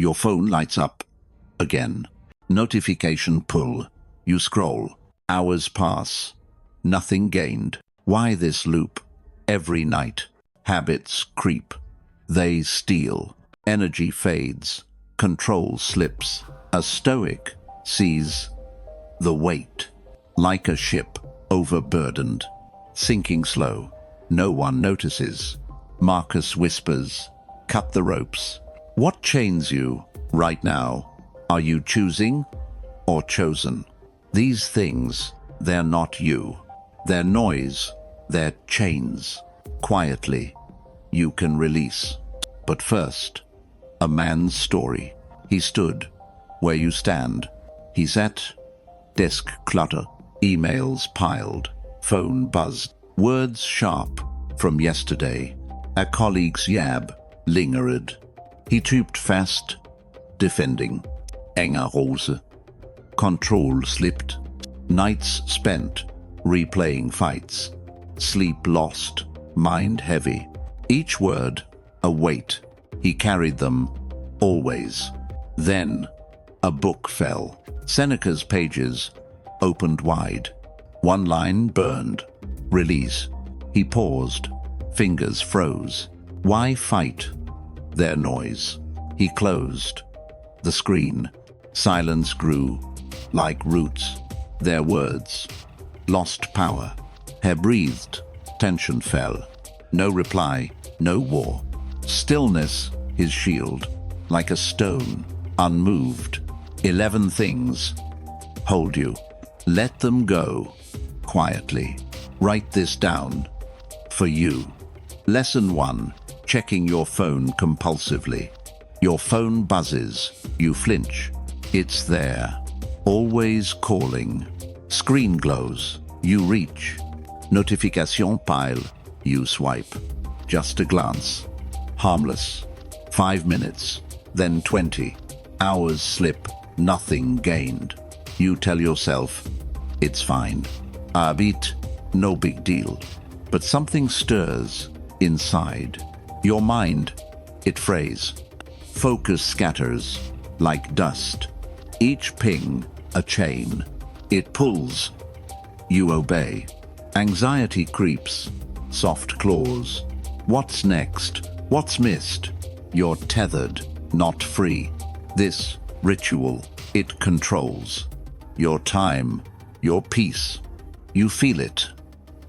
Your phone lights up. Again. Notification pull. You scroll. Hours pass. Nothing gained. Why this loop? Every night. Habits creep. They steal. Energy fades. Control slips. A stoic sees the weight. Like a ship, overburdened. Sinking slow. No one notices. Marcus whispers, cut the ropes. What chains you right now? Are you choosing or chosen? These things, they're not you. They're noise, they're chains. Quietly, you can release. But first, a man's story. He stood where you stand. He sat, desk clutter, emails piled, phone buzzed, words sharp from yesterday. A colleague's yab lingered. He trooped fast, defending. Enger Rose. Control slipped. Nights spent, replaying fights. Sleep lost, mind heavy. Each word, a weight. He carried them, always. Then, a book fell. Seneca's pages opened wide. One line burned. Release. He paused. Fingers froze. Why fight their noise? He closed the screen. Silence grew like roots. Their words lost power. Hair breathed. Tension fell. No reply, no war. Stillness, his shield, like a stone, unmoved. 11 things hold you. Let them go quietly. Write this down for you. Lesson 1. Checking your phone compulsively. Your phone buzzes. You flinch. It's there. Always calling. Screen glows. You reach. Notification pile. You swipe. Just a glance. Harmless. 5 minutes. Then 20. Hours slip. Nothing gained. You tell yourself, it's fine. A bit, no big deal. But something stirs inside. Your mind, it frays. Focus scatters like dust. Each ping, a chain. It pulls. You obey. Anxiety creeps. Soft claws. What's next? What's missed? You're tethered, not free. This ritual, it controls your time, your peace. You feel it,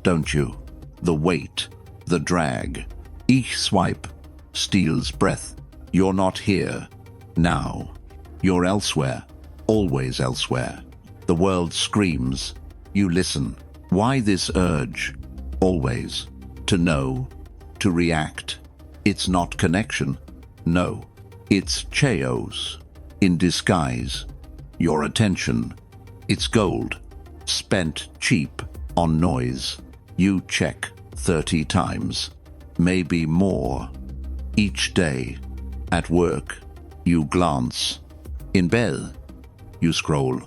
don't you? The weight, the drag. Each swipe steals breath. You're not here now. You're elsewhere, always elsewhere. The world screams. You listen. Why this urge? Always. To know, to react. It's not connection. No, it's chaos in disguise. Your attention, it's gold, spent cheap on noise. You check 30 times, maybe more. Each day, at work, you glance. In bed, you scroll,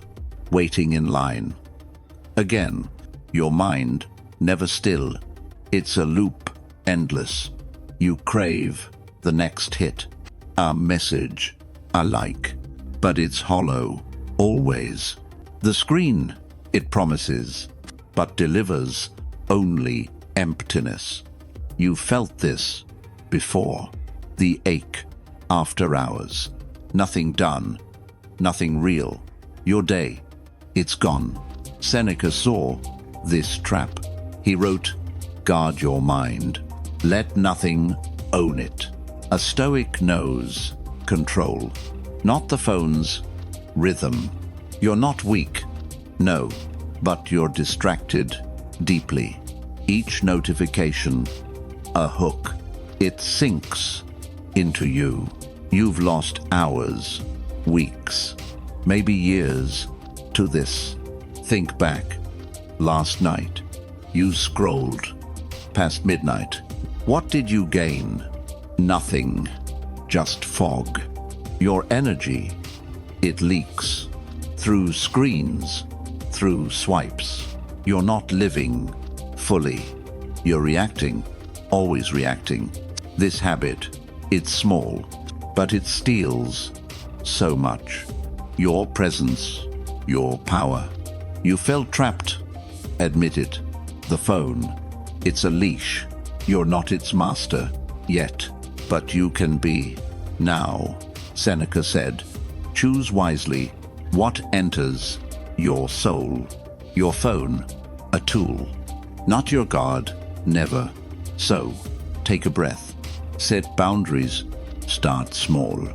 waiting in line. Again, your mind, never still. It's a loop, endless. You crave the next hit, a message, a like, but it's hollow, always. The screen, it promises, but delivers only emptiness. You felt this before. The ache after hours. Nothing done, nothing real. Your day, it's gone. Seneca saw this trap. He wrote, guard your mind. Let nothing own it. A stoic knows control, not the phone's rhythm. You're not weak, no, but you're distracted deeply. Each notification, a hook. It sinks into you. You've lost hours, weeks, maybe years to this. Think back. Last night, you scrolled past midnight. What did you gain? Nothing, just fog. Your energy, it leaks through screens, through swipes. You're not living fully. You're reacting, always reacting. This habit, it's small, but it steals so much. Your presence, your power. You felt trapped. Admit it. The phone, it's a leash. You're not its master yet, but you can be now. Seneca said, choose wisely what enters your soul. Your phone, a tool, not your God, never. So, take a breath. Set boundaries. Start small.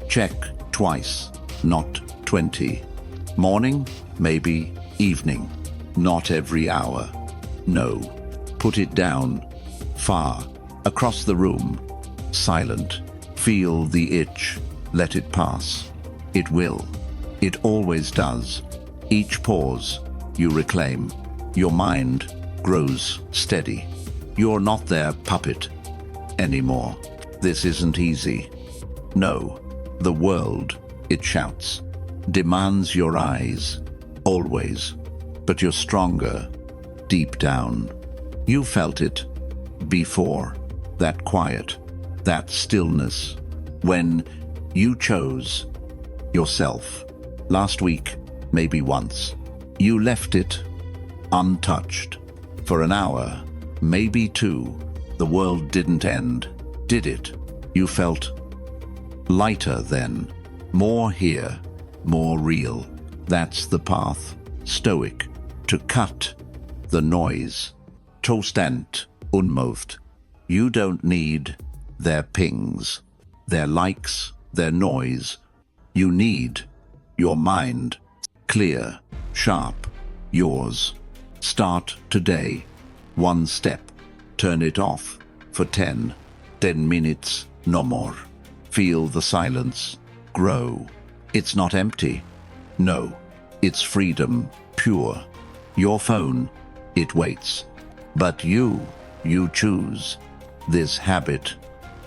Check twice, not 20. Morning, maybe evening. Not every hour. No. Put it down. Far. Across the room. Silent. Feel the itch. Let it pass. It will. It always does. Each pause, you reclaim. Your mind grows steady. You're not their puppet anymore. This isn't easy. No. The world, it shouts, demands your eyes. Always. But you're stronger. Deep down. You felt it before. That quiet. That stillness. When you chose yourself. Last week, maybe once. You left it untouched. For an hour, maybe two. The world didn't end, did it? You felt lighter then. More here, more real. That's the path. Stoic. To cut the noise. Tostand unmoved. You don't need their pings, their likes, their noise. You need your mind. Clear, sharp, yours. Start today. One step. Turn it off for 10 minutes, no more. Feel the silence grow. It's not empty. No, it's freedom, pure. Your phone, it waits. But you choose. This habit,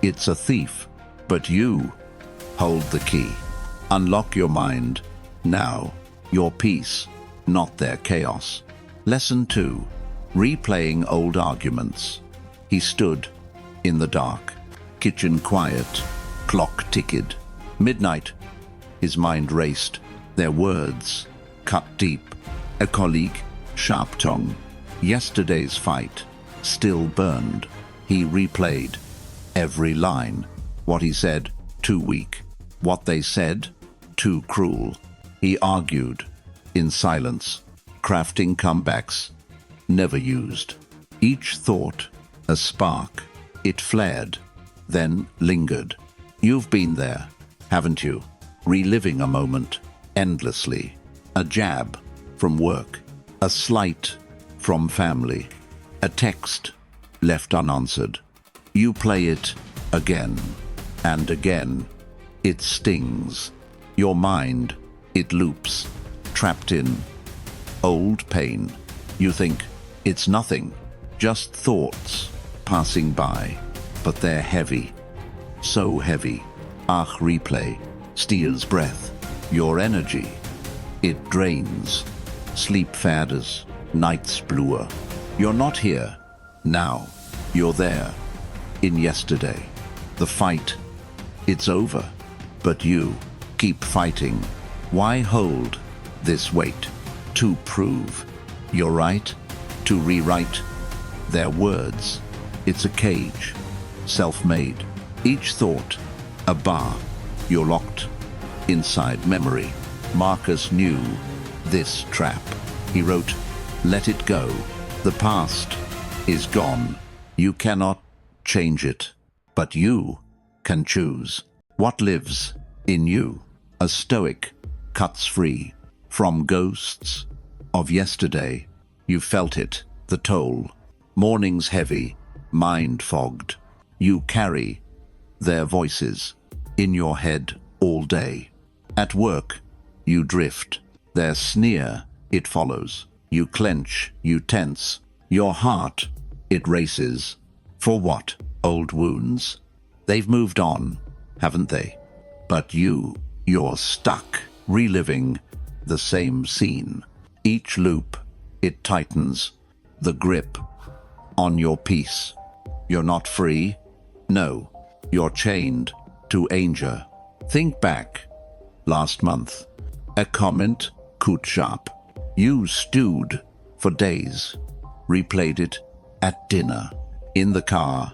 it's a thief, but you hold the key. Unlock your mind now. Your peace, not their chaos. Lesson 2. Replaying old arguments. He stood in the dark. Kitchen quiet. Clock ticked. Midnight. His mind raced. Their words cut deep. A colleague, sharp tongue. Yesterday's fight still burned. He replayed every line. What he said, too weak. What they said, too cruel. He argued in silence, crafting comebacks never used. Each thought, a spark. It flared, then lingered. You've been there, haven't you? Reliving a moment endlessly. A jab from work, a slight from family, a text left unanswered. You play it again and again. It stings. Your mind, it loops, trapped in old pain. You think it's nothing, just thoughts passing by, but they're heavy, so heavy. Replay steals breath, your energy. It drains. Sleep faders, nights bluer. You're not here now. You're there in yesterday. The fight, it's over, but you keep fighting. Why hold this weight? To prove you're right, to rewrite their words. It's a cage, self-made. Each thought, a bar. You're locked inside memory. Marcus knew this trap. He wrote, let it go. The past is gone. You cannot change it, but you can choose what lives in you. A stoic cuts free from ghosts of yesterday. You felt it, the toll. Mornings heavy, mind fogged. You carry their voices in your head all day. At work, you drift. Their sneer, it follows. You clench, you tense. Your heart, it races. For what? Old wounds? They've moved on, haven't they? But you're stuck, reliving the same scene. Each loop, it tightens the grip on your peace. You're not free. No, you're chained to anger. Think back. last month. A comment cut sharp. You stewed for days, replayed it at dinner, in the car,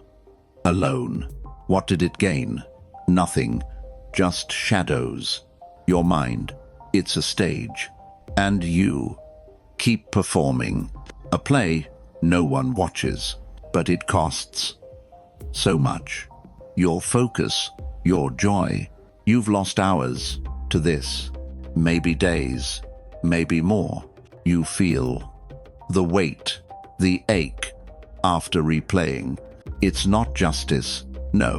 alone. What did it gain? Nothing, just shadows. Your mind, it's a stage. And you keep performing. A play no one watches, but it costs so much. Your focus, your joy. You've lost hours to this, maybe days, maybe more. You feel the weight, the ache after replaying. It's not justice, no,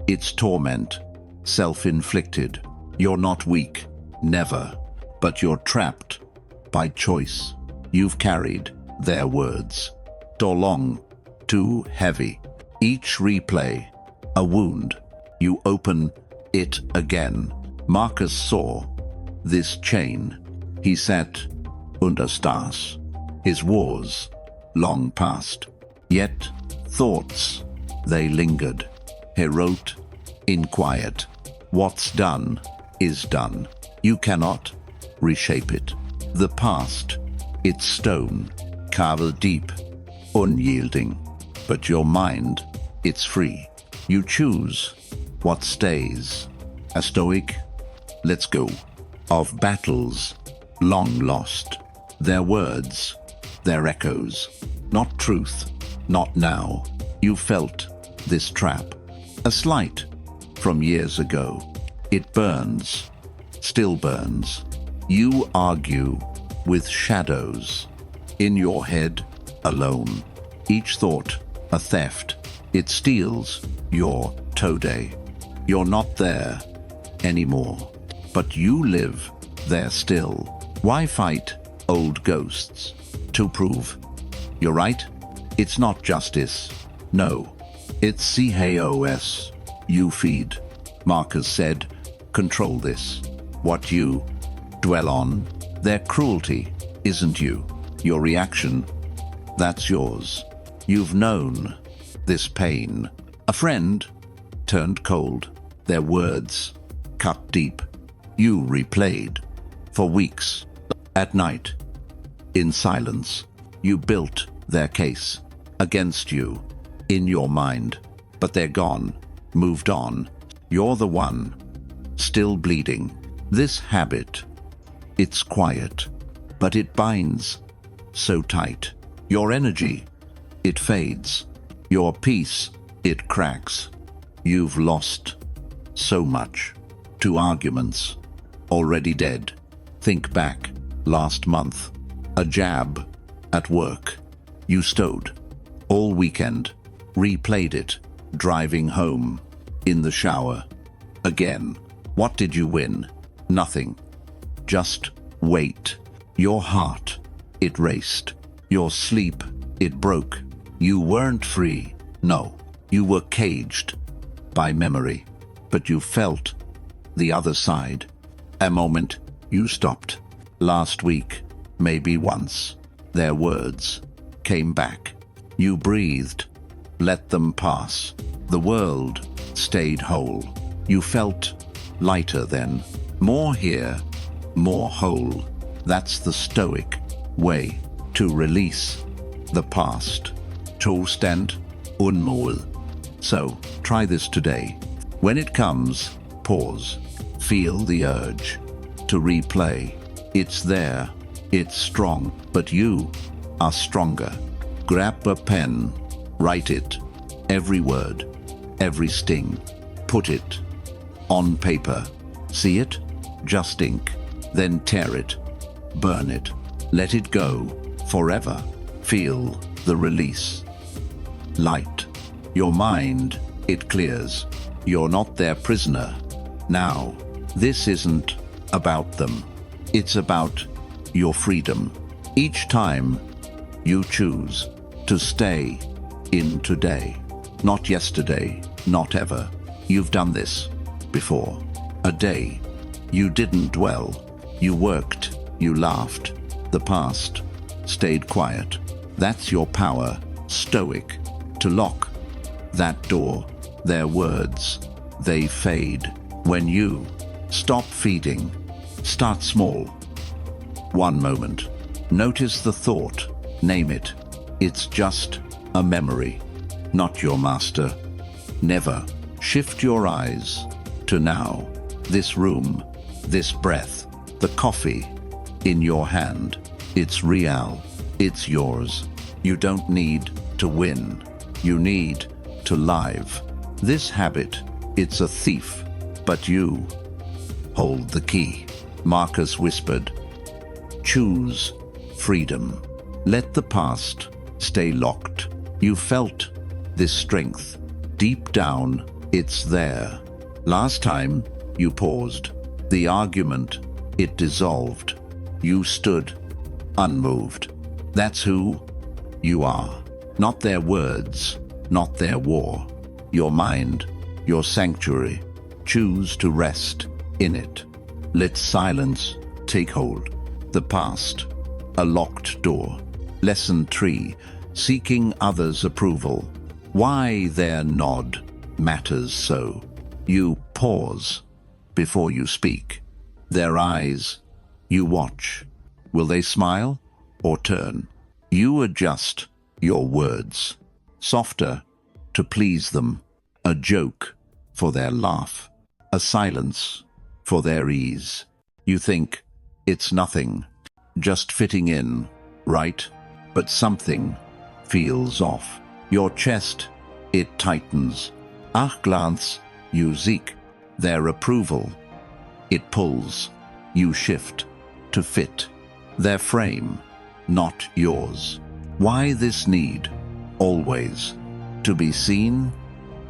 it's torment, self-inflicted. You're not weak, never, but you're trapped by choice. You've carried their words too long, too heavy. Each replay, a wound. You open it again. Marcus saw this chain. He sat under stars. His wars long past. Yet thoughts, they lingered. He wrote in quiet. What's done is done. You cannot reshape it. The past, it's stone, carved deep, unyielding. But your mind, it's free. You choose what stays. A stoic, let's go, of battles long lost. Their words, their echoes, not truth, not now. You felt this trap, a slight from years ago. It burns, still burns. You argue with shadows in your head alone. Each thought a theft. It steals your today. You're not there anymore, but you live there still. Why fight old ghosts? To prove you're right? It's not justice. No, it's chaos you feed. Marcus said, control this. What you dwell on, their cruelty isn't you. Your reaction, that's yours. You've known this pain. A friend turned cold. Their words cut deep. You replayed for weeks. At night, in silence, you built their case against you in your mind. But they're gone, moved on. You're the one still bleeding. This habit, it's quiet, but it binds so tight. Your energy, it fades. Your peace, it cracks. You've lost so much. 2 arguments, already dead. Think back, last month. A jab at work. You stowed all weekend, replayed it, driving home, in the shower. Again, what did you win? Nothing. Just wait. Your heart, it raced. Your sleep, it broke. You weren't free. No, you were caged by memory. But you felt the other side. A moment, you stopped. Last week, maybe once, their words came back. You breathed, let them pass. The world stayed whole. You felt lighter then. More here, more whole. That's the stoic way to release the past. Tostand unmål. So, try this today. When it comes, pause. Feel the urge to replay. It's there. It's strong. But you are stronger. Grab a pen. Write it. Every word. Every sting. Put it on paper. See it? Just ink. Then tear it. Burn it. Let it go. Forever. Feel the release. Light. Your mind, it clears. You're not their prisoner. Now, this isn't about them. It's about your freedom. Each time you choose to stay in today, not yesterday, not ever. You've done this before. A day you didn't dwell. You worked, you laughed. The past stayed quiet. That's your power, stoic, to lock that door. Their words, they fade. When you stop feeding Start small. One moment. Notice the thought. Name it. It's just a memory, not your master. Never. Shift your eyes to now. This room, this breath, the coffee in your hand. It's real. It's yours. You don't need to win. You need to live. This habit, it's a thief, but you hold the key. Marcus whispered, choose freedom. Let the past stay locked. You felt this strength. Deep down, it's there. Last time, you paused. The argument, it dissolved. You stood unmoved. That's who you are. Not their words, not their war. Your mind, your sanctuary. Choose to rest in it. Let silence take hold. The past, a locked door. Lesson 3, seeking others' approval. Why their nod matters so. You pause before you speak. Their eyes, you watch. Will they smile or turn? You adjust your words. Softer to please them. A joke for their laugh. A silence for their ease. You think it's nothing, just fitting in, right? But something feels off. Your chest, it tightens. Glance, you seek their approval. It pulls. You shift to fit their frame, not yours. Why this need? Always. To be seen?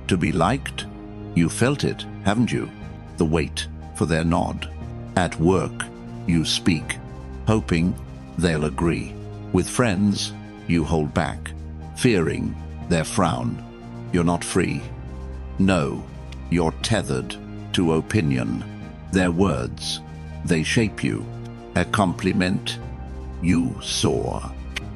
To be liked? You felt it, haven't you? The wait for their nod. At work, you speak, hoping they'll agree. With friends, you hold back, fearing their frown. You're not free. No, you're tethered to opinion. Their words, they shape you. A compliment, you soar.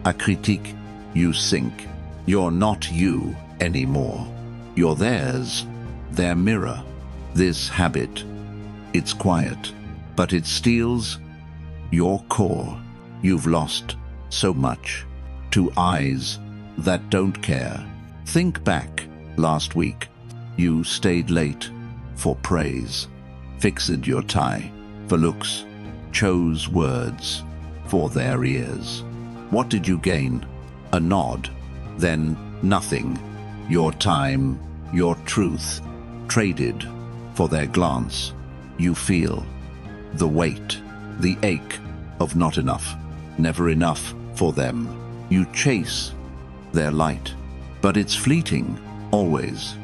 A critique, you sink. You're not you anymore. You're theirs, their mirror. This habit, it's quiet, but it steals your core. You've lost so much to eyes that don't care. Think back last week. You stayed late for praise, fixed your tie for looks, chose words for their ears. What did you gain? A nod, then nothing. Your time, your truth, traded for their glance. You feel the weight, the ache of not enough, never enough for them. You chase their light, but it's fleeting, always.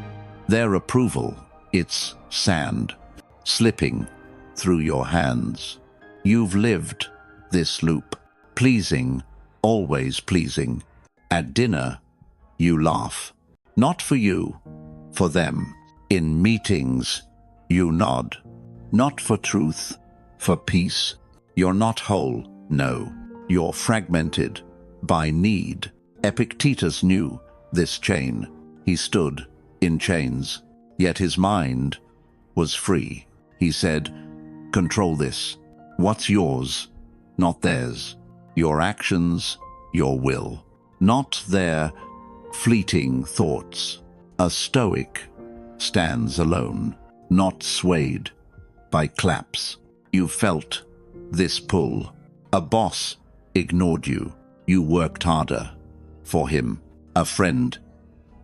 Their approval, it's sand, slipping through your hands. You've lived this loop, pleasing, always pleasing. At dinner, you laugh, not for you, for them. In meetings, you nod, not for truth, for peace. You're not whole, no, you're fragmented by need. Epictetus knew this chain. He stood in chains, yet his mind was free. He said, control this. What's yours, not theirs. Your actions, your will, not their fleeting thoughts. A stoic stands alone, not swayed by claps. You felt this pull. A boss ignored you. You worked harder for him. A friend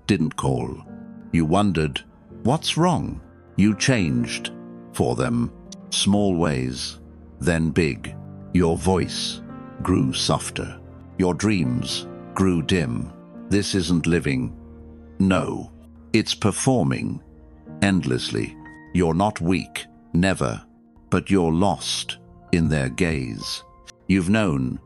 didn't call. You wondered, what's wrong? You changed for them. Small ways, then big. Your voice grew softer. Your dreams grew dim. This isn't living. No, it's performing endlessly. You're not weak, never, but you're lost in their gaze. You've known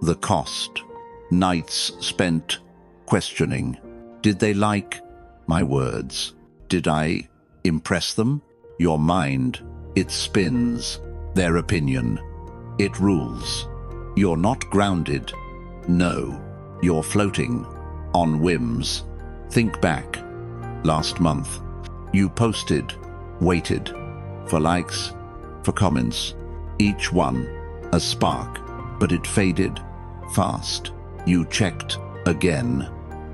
the cost. Nights spent questioning. Did they like my words? Did I impress them? Your mind, it spins. Their opinion, it rules. You're not grounded. No, you're floating on whims. Think back. Last month, you posted, waited for likes, for comments. Each one a spark, but it faded fast. You checked again,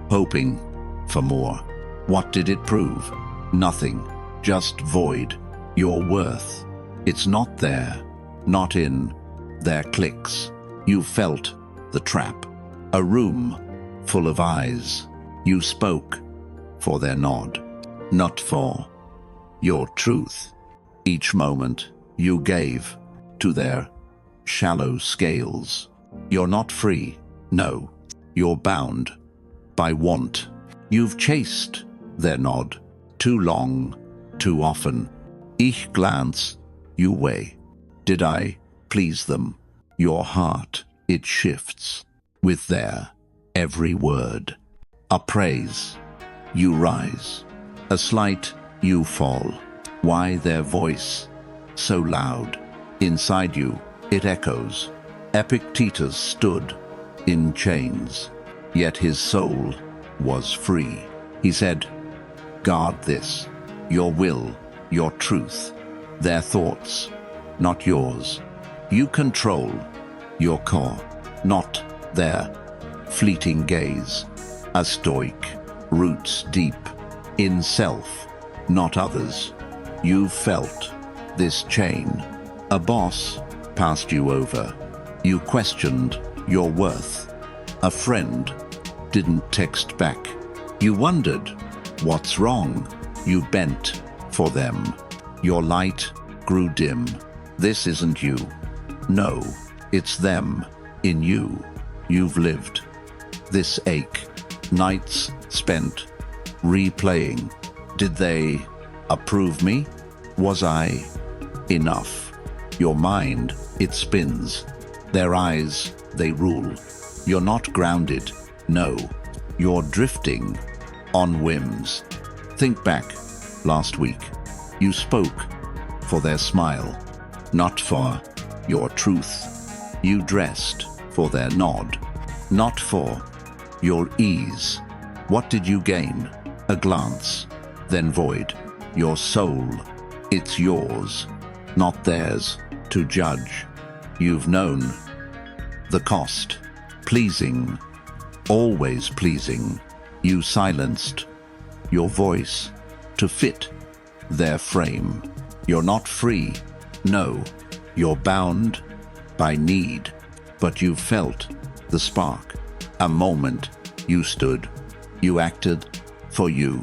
hoping for more. What did it prove? Nothing, just void. Your worth, it's not there, not in their clicks. You felt the trap, a room full of eyes. You spoke for their nod, not for your truth. Each moment you gave to their shallow scales. You're not free, no, you're bound by want. You've chased their nod too long, too often. Ich glance, you weigh. Did I please them? Your heart, it shifts with their every word. A praise, you rise. A slight, you fall. Why their voice so loud? Inside you, it echoes. Epictetus stood in chains, yet his soul was free. He said, guard this, your will, your truth, their thoughts, not yours. You control your core, not their fleeting gaze. A stoic, roots deep in self, not others. You felt this chain. A boss passed you over. You questioned your worth. A friend didn't text back. You wondered, what's wrong? You bent for them. Your light grew dim. This isn't you. No, it's them in you. You've lived this ache. Nights spent replaying. Did they approve me? Was I enough? Your mind, it spins. Their eyes, they rule. You're not grounded, no. You're drifting on whims. Think back last week. You spoke for their smile, not for your truth. You dressed for their nod, not for your ease. What did you gain? A glance, then void. Your soul, it's yours, not theirs to judge. You've known the cost. Pleasing, always pleasing. You silenced your voice to fit their frame. You're not free, no. You're bound by need, but you felt the spark. A moment you stood, you acted for you.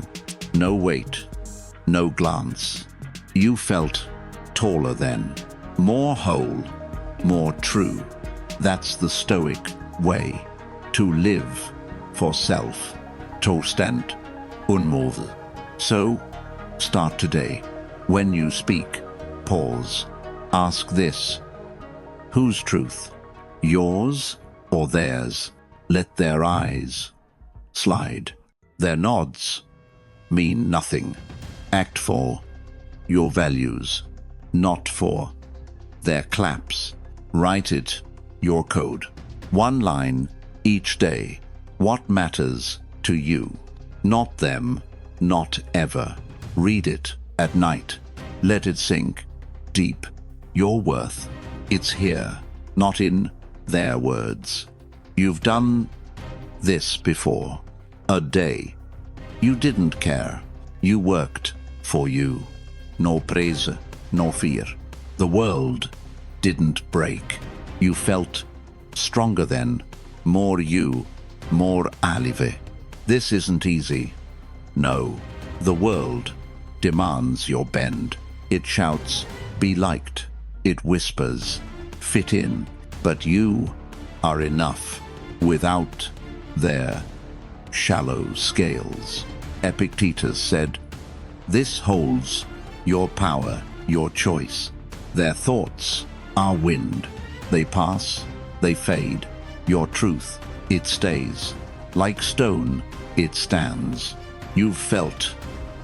No weight, no glance. You felt taller then, more whole, more true. That's the Stoic way, to live for self, tostand unmål. So, start today. When you speak, pause. Ask this: whose truth? Yours or theirs? Let their eyes slide. Their nods mean nothing. Act for your values, not for their claps. Write it, your code. One line each day. What matters to you? Not them, not ever. Read it at night. Let it sink deep. Your worth, it's here, not in their words. You've done this before. A day. You didn't care. You worked for you. No praise, no fear. The world didn't break. You felt stronger then. More you, more alive. This isn't easy. No. The world demands your bend. It shouts, be liked. It whispers, fit in. But you are enough without their shallow scales. Epictetus said, this holds your power, your choice. Their thoughts are wind. They pass, they fade. Your truth, it stays. Like stone, it stands. You've felt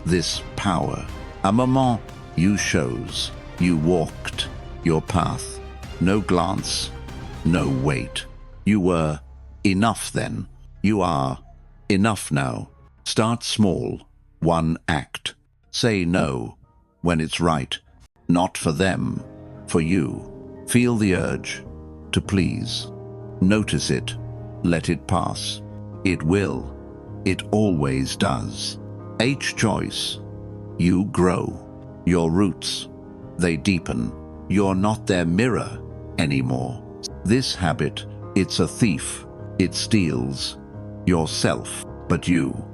this power. A moment you chose. You walked your path. No glance, no weight. You were enough then. You are enough now. Start small, one act. Say no when it's right. Not for them, for you. Feel the urge to please. Notice it. Let it pass. It will. It always does. H choice. You grow. Your roots, they deepen. You're not their mirror anymore. This habit, it's a thief. It steals yourself, but you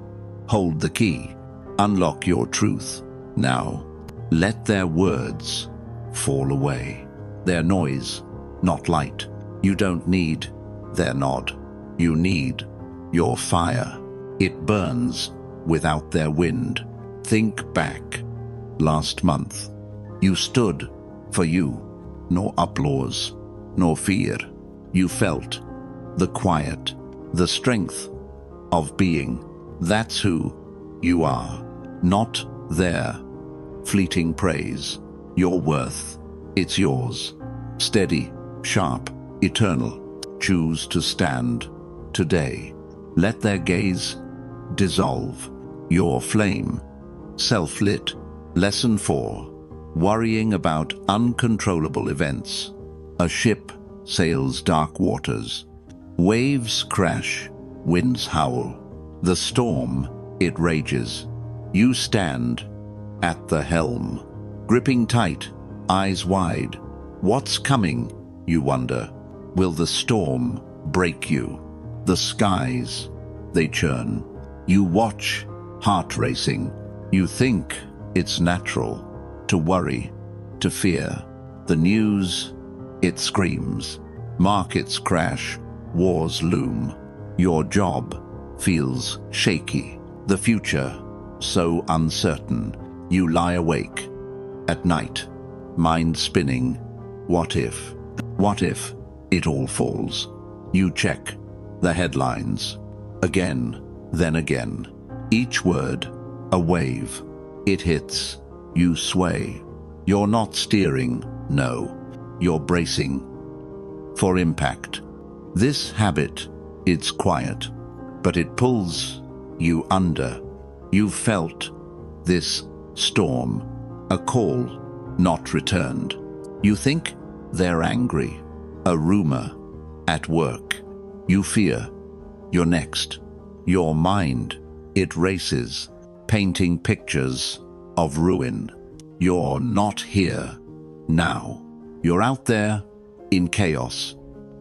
hold the key. Unlock your truth. Now, let their words fall away. Their noise, not light. You don't need their nod. You need your fire. It burns without their wind. Think back. Last month, you stood for you. No applause, no fear. You felt the quiet, the strength of being. That's who you are, not their fleeting praise. Your worth, it's yours. Steady, sharp, eternal. Choose to stand today. Let their gaze dissolve. Your flame, self-lit. Lesson 4. Worrying about uncontrollable events. A ship sails dark waters. Waves crash, winds howl. The storm, it rages. You stand at the helm, gripping tight, eyes wide. What's coming, you wonder? Will the storm break you? The skies, they churn. You watch, heart racing. You think it's natural to worry, to fear. The news, it screams. Markets crash, wars loom. Your job feels shaky. The future, so uncertain. You lie awake at night, mind spinning. What if? What if it all falls? You check the headlines again, then again. Each word, a wave. It hits, you sway. You're not steering, no. You're bracing for impact. This habit, it's quiet, but it pulls you under. You've felt this storm, a call not returned. You think they're angry, a rumor at work. You fear you're next. Your mind, it races, painting pictures of ruin. You're not here now. You're out there in chaos.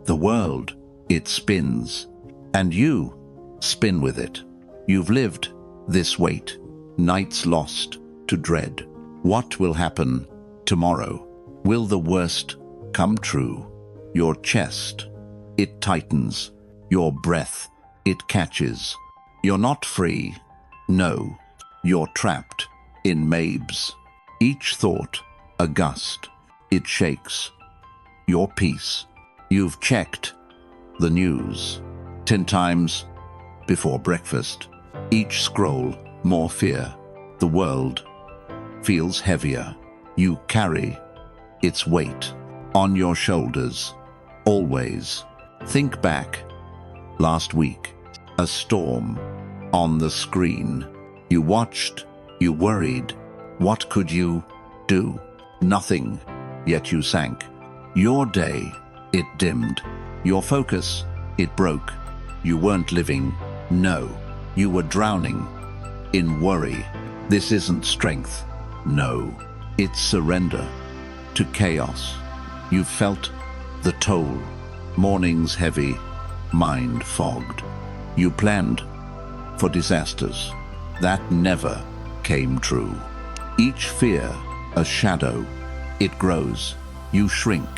The world, it spins, and you spin with it. You've lived this weight, nights lost to dread. What will happen tomorrow? Will the worst come true? Your chest, it tightens. Your breath, it catches. You're not free. No, you're trapped in Mabes. Each thought, a gust. It shakes your peace. You've checked the news 10 times before breakfast. Each scroll, more fear. The world feels heavier. You carry its weight on your shoulders, always. Think back. Last week, a storm on the screen. You watched, you worried. What could you do? Nothing, yet you sank. Your day, it dimmed. Your focus, it broke. You weren't living, no. You were drowning in worry. This isn't strength, no. It's surrender to chaos. You felt the toll. Mornings heavy, mind fogged. You planned for disasters. That never came true. Each fear, a shadow. It grows. You shrink.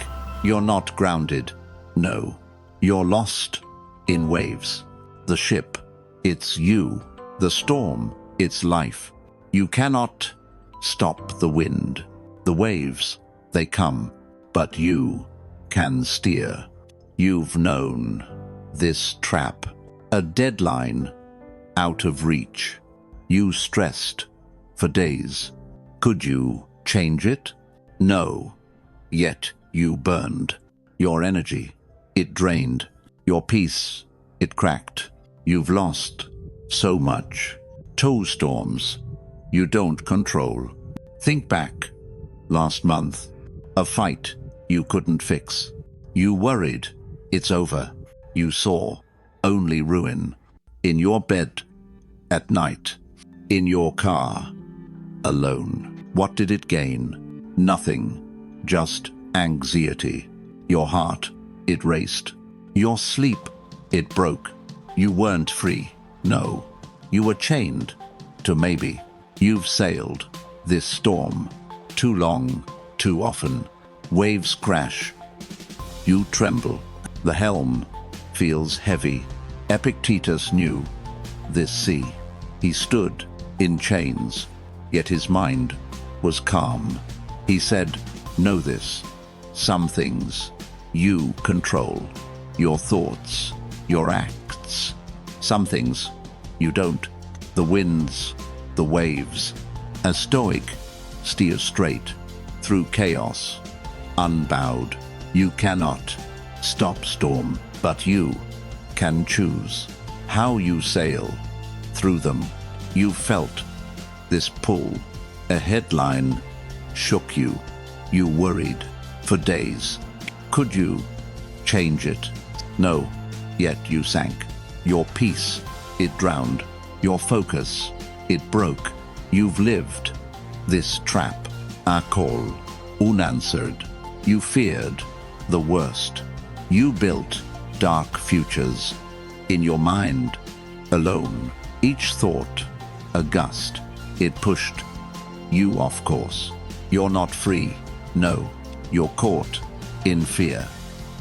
You're not grounded. No. You're lost in waves. The ship, it's you. The storm, it's life. You cannot stop the wind. The waves, they come, but you can steer. You've known this trap, a deadline out of reach. You stressed for days. Could you change it? No. Yet you burned. Your energy, it drained. Your peace, it cracked. You've lost so much. Toe storms you don't control. Think back. Last month, a fight you couldn't fix. You worried, it's over. You saw only ruin. In your bed, at night, in your car, alone. What did it gain? Nothing, just anxiety. Your heart, it raced. Your sleep, it broke. You weren't free, no. You were chained to maybe. You've sailed this storm too long, too often. Waves crash. You tremble. The helm feels heavy. Epictetus knew this sea. He stood in chains, yet his mind was calm. He said, know this, some things you control, your thoughts, your acts. Some things you don't, the winds, the waves. A stoic steers straight through chaos, unbowed. You cannot stop storm, but you can choose how you sail through them. You felt this pull. A headline shook you. You worried for days. Could you change it? No, yet you sank. Your peace, it drowned. Your focus, it broke. You've lived this trap, a call, unanswered. You feared the worst. You built dark futures in your mind, alone. Each thought, a gust, it pushed you off course. You're not free, no, you're caught in fear.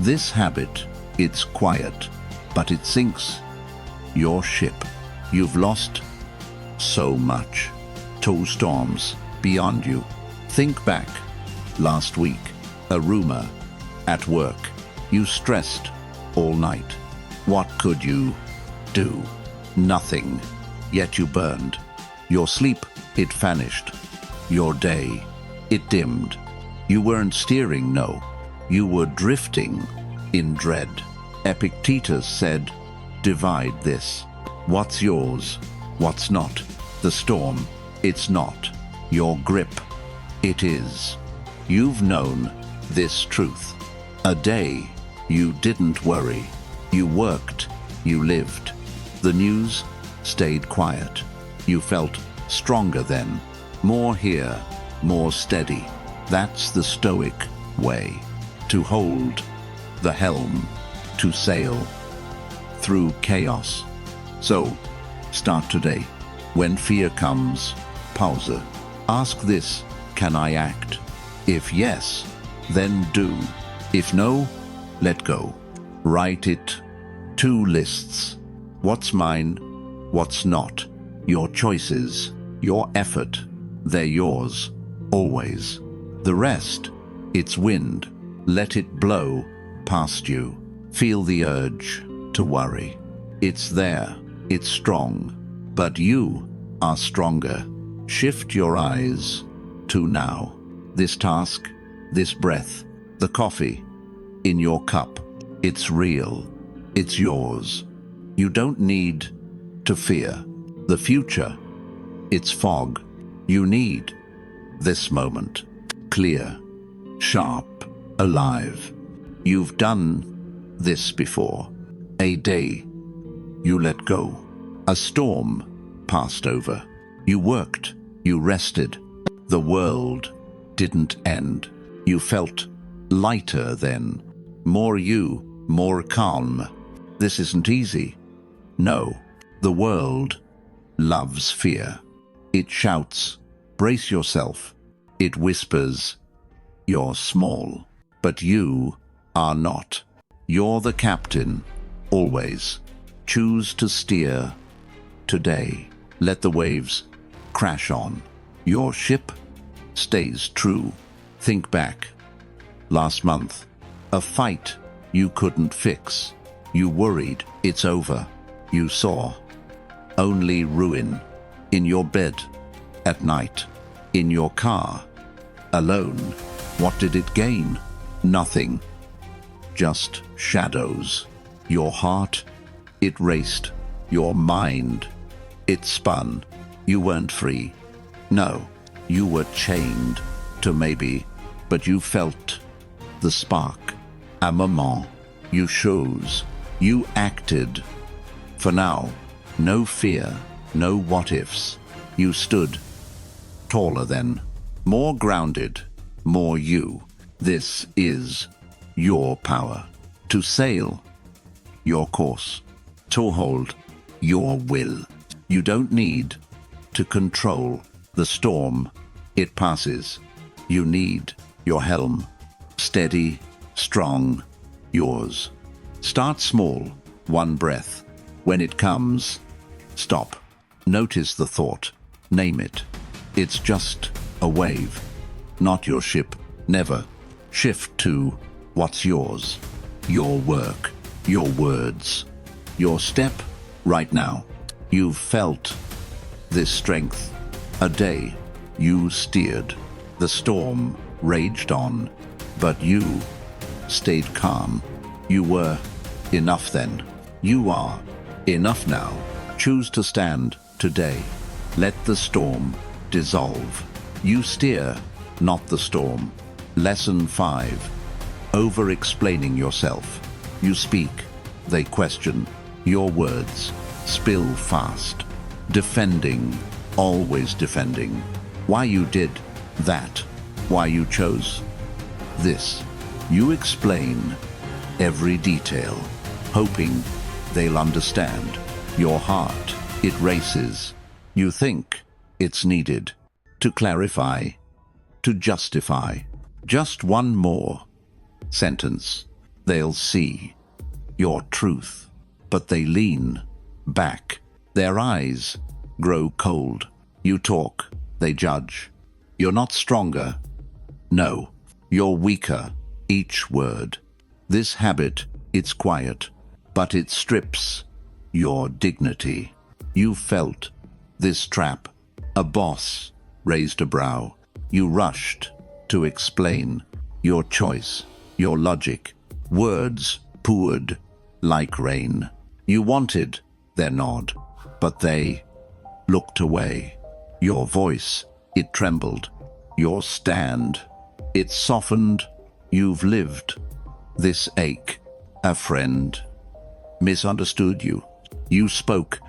This habit, it's quiet, but it sinks your ship. You've lost so much. Two storms beyond you. Think back, last week, a rumor at work. You stressed all night. What could you do? Nothing. Yet you burned. Your sleep, it vanished. Your day, it dimmed. You weren't steering, no. You were drifting in dread. Epictetus said, divide this. What's yours? What's not? The storm, it's not. Your grip, it is. You've known this truth. A day you didn't worry. You worked, you lived. The news stayed quiet. You felt stronger then. More here, more steady. That's the stoic way. To hold the helm, to sail through chaos. So, start today. When fear comes, pause. Ask this, can I act? If yes, then do. If no, let go. Write it. 2 lists. What's mine, what's not. Your choices, your effort, they're yours, always. The rest, it's wind. Let it blow past you. Feel the urge to worry. It's there, it's strong, but you are stronger. Shift your eyes to now. This task, this breath, the coffee in your cup. It's real, it's yours. You don't need to fear the future. It's fog. You need this moment. Clear, sharp, alive. You've done this before. A day you let go. A storm passed over. You worked, you rested. The world didn't end. You felt lighter then. More you, more calm. This isn't easy. No, the world loves fear. It shouts, brace yourself. It whispers, you're small. But you are not. You're the captain, always. Choose to steer today. Let the waves crash on. Your ship stays true. Think back. Last month, a fight you couldn't fix. You worried it's over. You saw only ruin. In your bed, at night, in your car, alone. What did it gain? Nothing. Just shadows. Your heart, it raced. Your mind, it spun. You weren't free. No, you were chained to maybe, but you felt the spark. A moment. You chose. You acted. For now, no fear, no what-ifs. You stood taller then, more grounded, more you. This is your power. To sail your course, to hold your will. You don't need to control the storm. It passes. You need your helm. Steady, strong, yours. Start small, one breath. When it comes, stop. Notice the thought. Name it. It's just a wave, not your ship. Never. Shift to what's yours. Your work, your words, your step right now. You've felt this strength. A day you steered. The storm raged on, but you stayed calm. You were enough then. You are enough now. Choose to stand today. Let the storm dissolve. You steer, not the storm. Lesson 5. Over-explaining yourself. You speak, they question. Your words spill fast. Defending, always defending. Why you did that. Why you chose this. You explain every detail, hoping they'll understand. Your heart, it races. You think it's needed to clarify, to justify. Just one more sentence. They'll see your truth, but they lean back. Their eyes grow cold. You talk, they judge. You're not stronger. No, you're weaker. Each word. This habit, it's quiet, but it strips your dignity. You felt this trap. A boss raised a brow. You rushed to explain your choice, your logic. Words poured like rain. You wanted their nod, but they looked away. Your voice, it trembled. Your stand, it softened. You've lived this ache. A friend misunderstood you. You spoke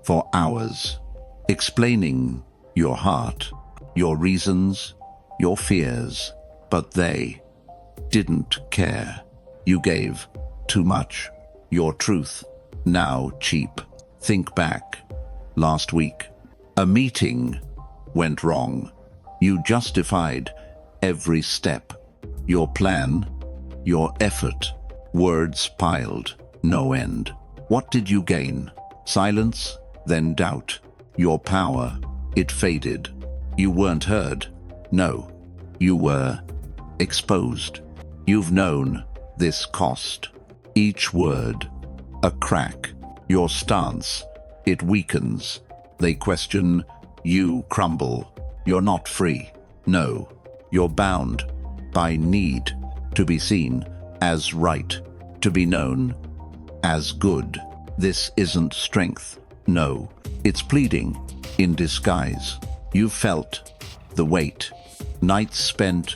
for hours, explaining your heart, your reasons, your fears, but they didn't care. You gave too much. Your truth, now cheap. Think back. Last week, a meeting went wrong. You justified every step. Your plan, your effort, words piled, no end. What did you gain? Silence, then doubt. Your power, it faded. You weren't heard. No, you were exposed. You've known this cost. Each word, a crack. Your stance, it weakens. They question, you crumble. You're not free. No, you're bound by need to be seen as right, to be known as good. This isn't strength. No, it's pleading in disguise. You felt the weight. Nights spent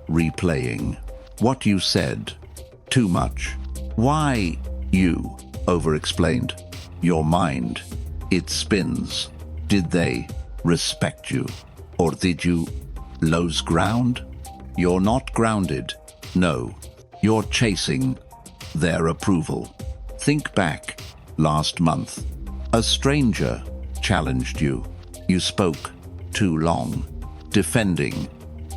replaying what you said. Too much. Why you over-explained. Your mind, it spins. Did they respect you? Or did you lose ground? You're not grounded. No, you're chasing their approval. Think back. Last month, a stranger challenged you. You spoke too long, defending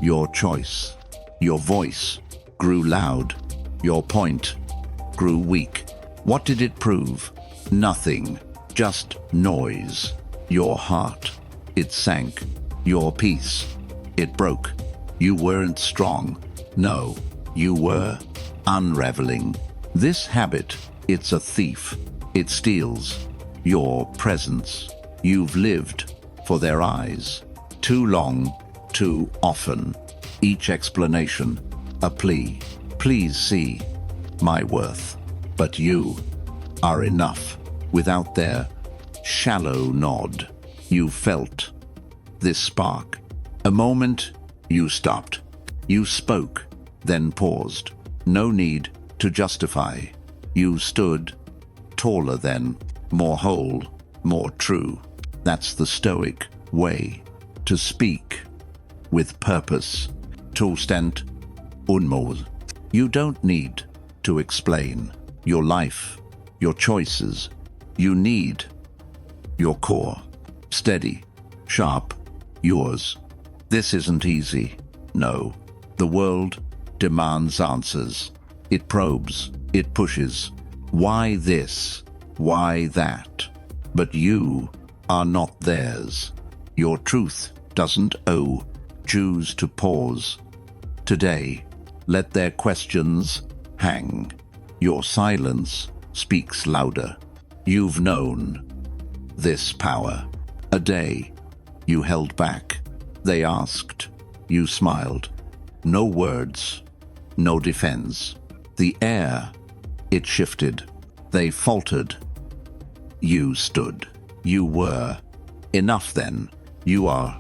your choice. Your voice grew loud. Your point grew weak. What did it prove? Nothing, just noise. Your heart, it sank. Your peace, it broke. You weren't strong. No, you were unraveling. This habit, it's a thief. It steals your presence. You've lived for their eyes. Too long, too often. Each explanation, a plea. Please see my worth. But you are enough. Without their shallow nod, you felt this spark. A moment, you stopped. You spoke then paused. No need to justify. You stood taller than, more whole, more true. That's the Stoic way. To speak with purpose. Tolstant unmål. You don't need to explain your life, your choices. You need your core. Steady, sharp, yours. This isn't easy. No. The world demands answers. It probes. It pushes. Why this? Why that? But you are not theirs. Your truth doesn't owe. Choose to pause. Today, let their questions hang. Your silence speaks louder. You've known this power. A day, you held back. They asked. You smiled. No words. No defense. The air, it shifted. They faltered. You stood. You were. Enough then. You are.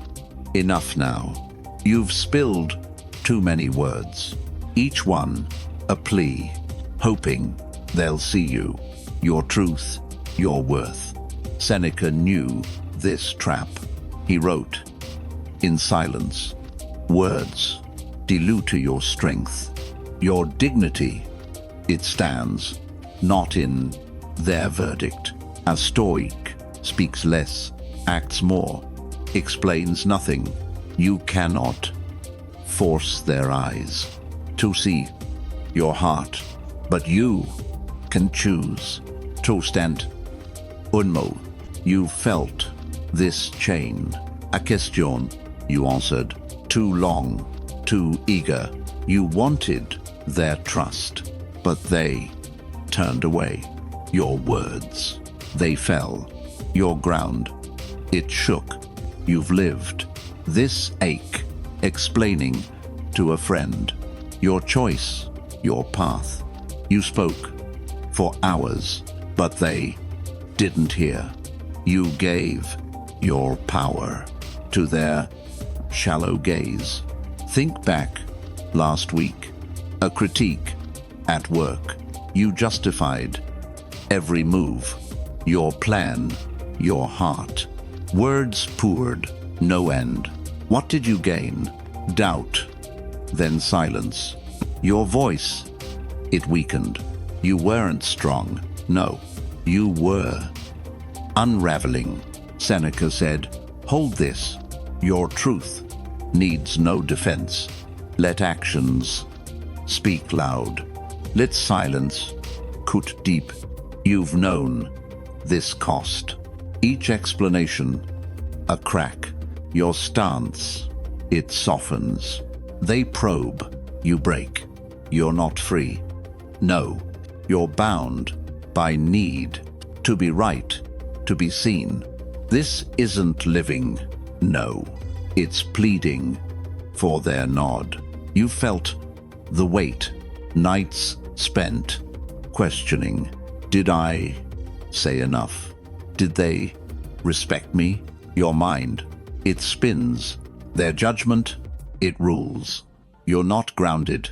Enough now. You've spilled too many words. Each one a plea, hoping they'll see you. Your truth, your worth. Seneca knew this trap. He wrote, in silence, words dilute your strength. Your dignity, it stands, not in their verdict. A Stoic speaks less, acts more, explains nothing. You cannot force their eyes to see your heart, but you can choose. Tolstant unmo. You felt this chain. A question, you answered. Too long, too eager. You wanted their trust, but they turned away. Your words, they fell. Your ground, it shook. You've lived this ache, explaining to a friend your choice, your path. You spoke for hours, but they didn't hear. You gave your power to their shallow gaze. Think back last week, a critique at work. You justified every move, your plan, your heart. Words poured, no end. What did you gain? Doubt, then silence. Your voice, it weakened. You weren't strong. No, you were unraveling. Seneca said, hold this. Your truth needs no defense. Let actions speak loud. Let silence cut deep. You've known this cost. Each explanation, a crack. Your stance, it softens. They probe, you break. You're not free. No, you're bound by need to be right, to be seen. This isn't living, no. It's pleading for their nod. You felt the weight, nights spent questioning. Did I say enough? Did they respect me? Your mind, it spins. Their judgment, it rules. You're not grounded.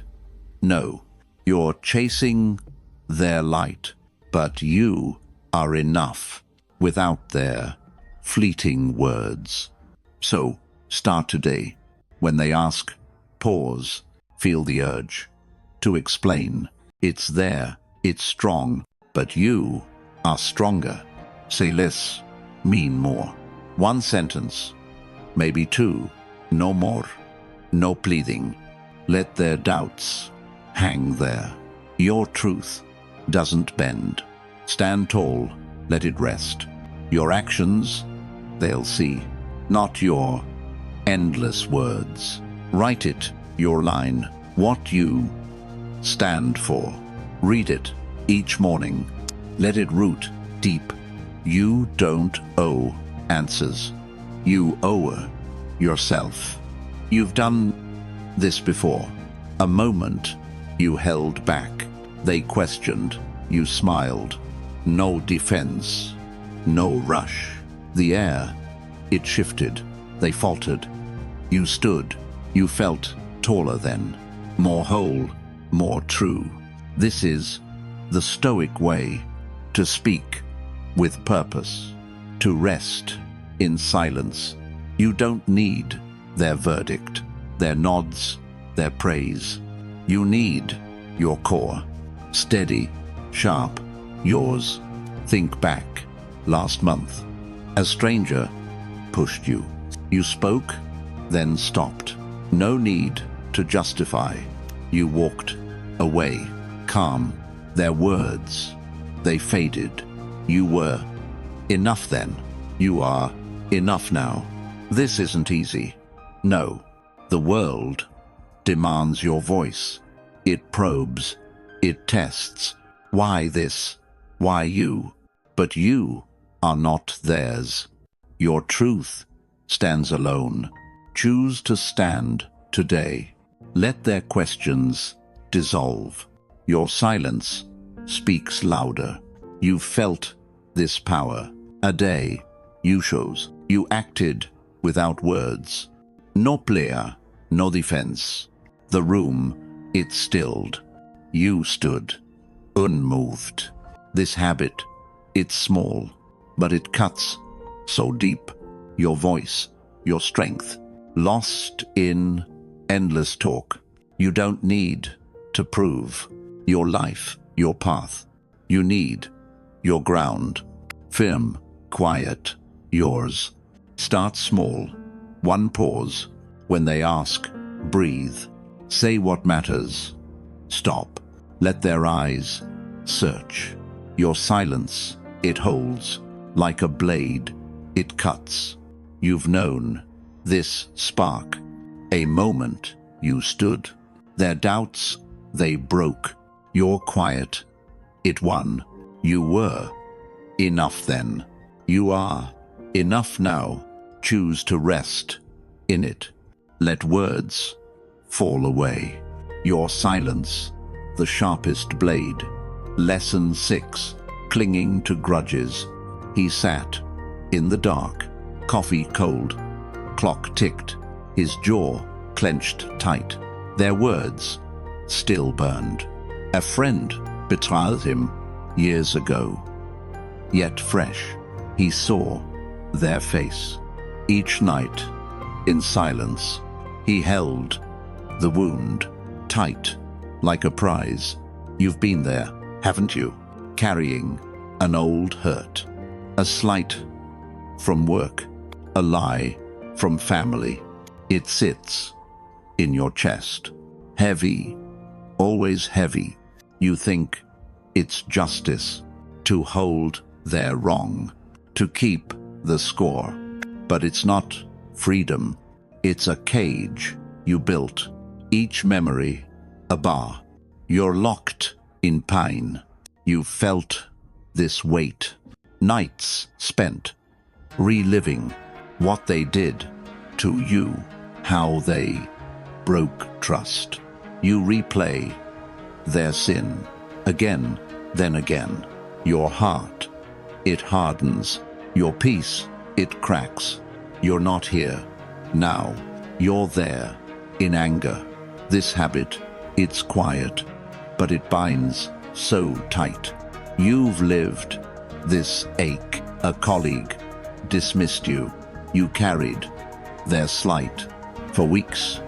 No, you're chasing their light, but you are enough without their fleeting words. So, start today. When they ask, pause, feel the urge to explain. It's there, it's strong, but you are stronger. Say less, mean more. One sentence, maybe two, no more. No pleading. Let their doubts hang there. Your truth doesn't bend. Stand tall, let it rest. Your actions, they'll see, not your endless words. Write it, your line, what you stand for. Read it each morning. Let it root deep. You don't owe answers. You owe yourself. You've done this before. A moment you held back. They questioned. You smiled. No defense. No rush. The air, it shifted. They faltered. You stood. You felt taller then. more whole, more true. This is the Stoic way: to speak with purpose, to rest in silence. You don't need their verdict, their nods, their praise. You need your core, steady, sharp, yours. Think back, last month. A stranger pushed you. You spoke, then stopped. No need to justify. You walked away, calm. Their words, they faded. You were enough then. You are enough now. This isn't easy. No, the world demands your voice. It probes, it tests. Why this? Why you? But you are not theirs. Your truth stands alone. Choose to stand today. Let their questions dissolve. Your silence speaks louder. You felt this power. A day you chose. You acted without words. No player, no defense. The room, it stilled. You stood, unmoved. This habit, it's small, but it cuts so deep. Your voice, your strength, lost in endless talk. You don't need to prove your life, your path. You need your ground, firm, quiet, yours. Start small. One pause. When they ask, breathe. Say what matters. Stop. Let their eyes search. Your silence, it holds. Like a blade, it cuts. You've known this spark. A moment you stood. Their doubts, they broke. Your quiet, it won. You were enough then. You are enough now. Choose to rest in it. Let words fall away. Your silence, the sharpest blade. Lesson 6. Clinging to grudges. He sat in the dark, coffee cold. Clock ticked, his jaw clenched tight. Their words still burned. A friend betrayed him years ago. Yet fresh, he saw their face. Each night, in silence, he held the wound tight, like a prize. You've been there, haven't you? Carrying an old hurt. A slight from work, a lie from family. It sits in your chest. Heavy, always heavy. You think it's justice to hold their wrong, to keep the score. But it's not freedom. It's a cage you built. Each memory a bar. You're locked in pain. You felt this weight. Nights spent reliving what they did to you, how they broke trust. You replay their sin again, then again. Your heart, it hardens. Your peace, it cracks. You're not here now. You're there in anger. This habit, it's quiet, but it binds so tight. You've lived this ache. A colleague dismissed you. You carried their slight for weeks,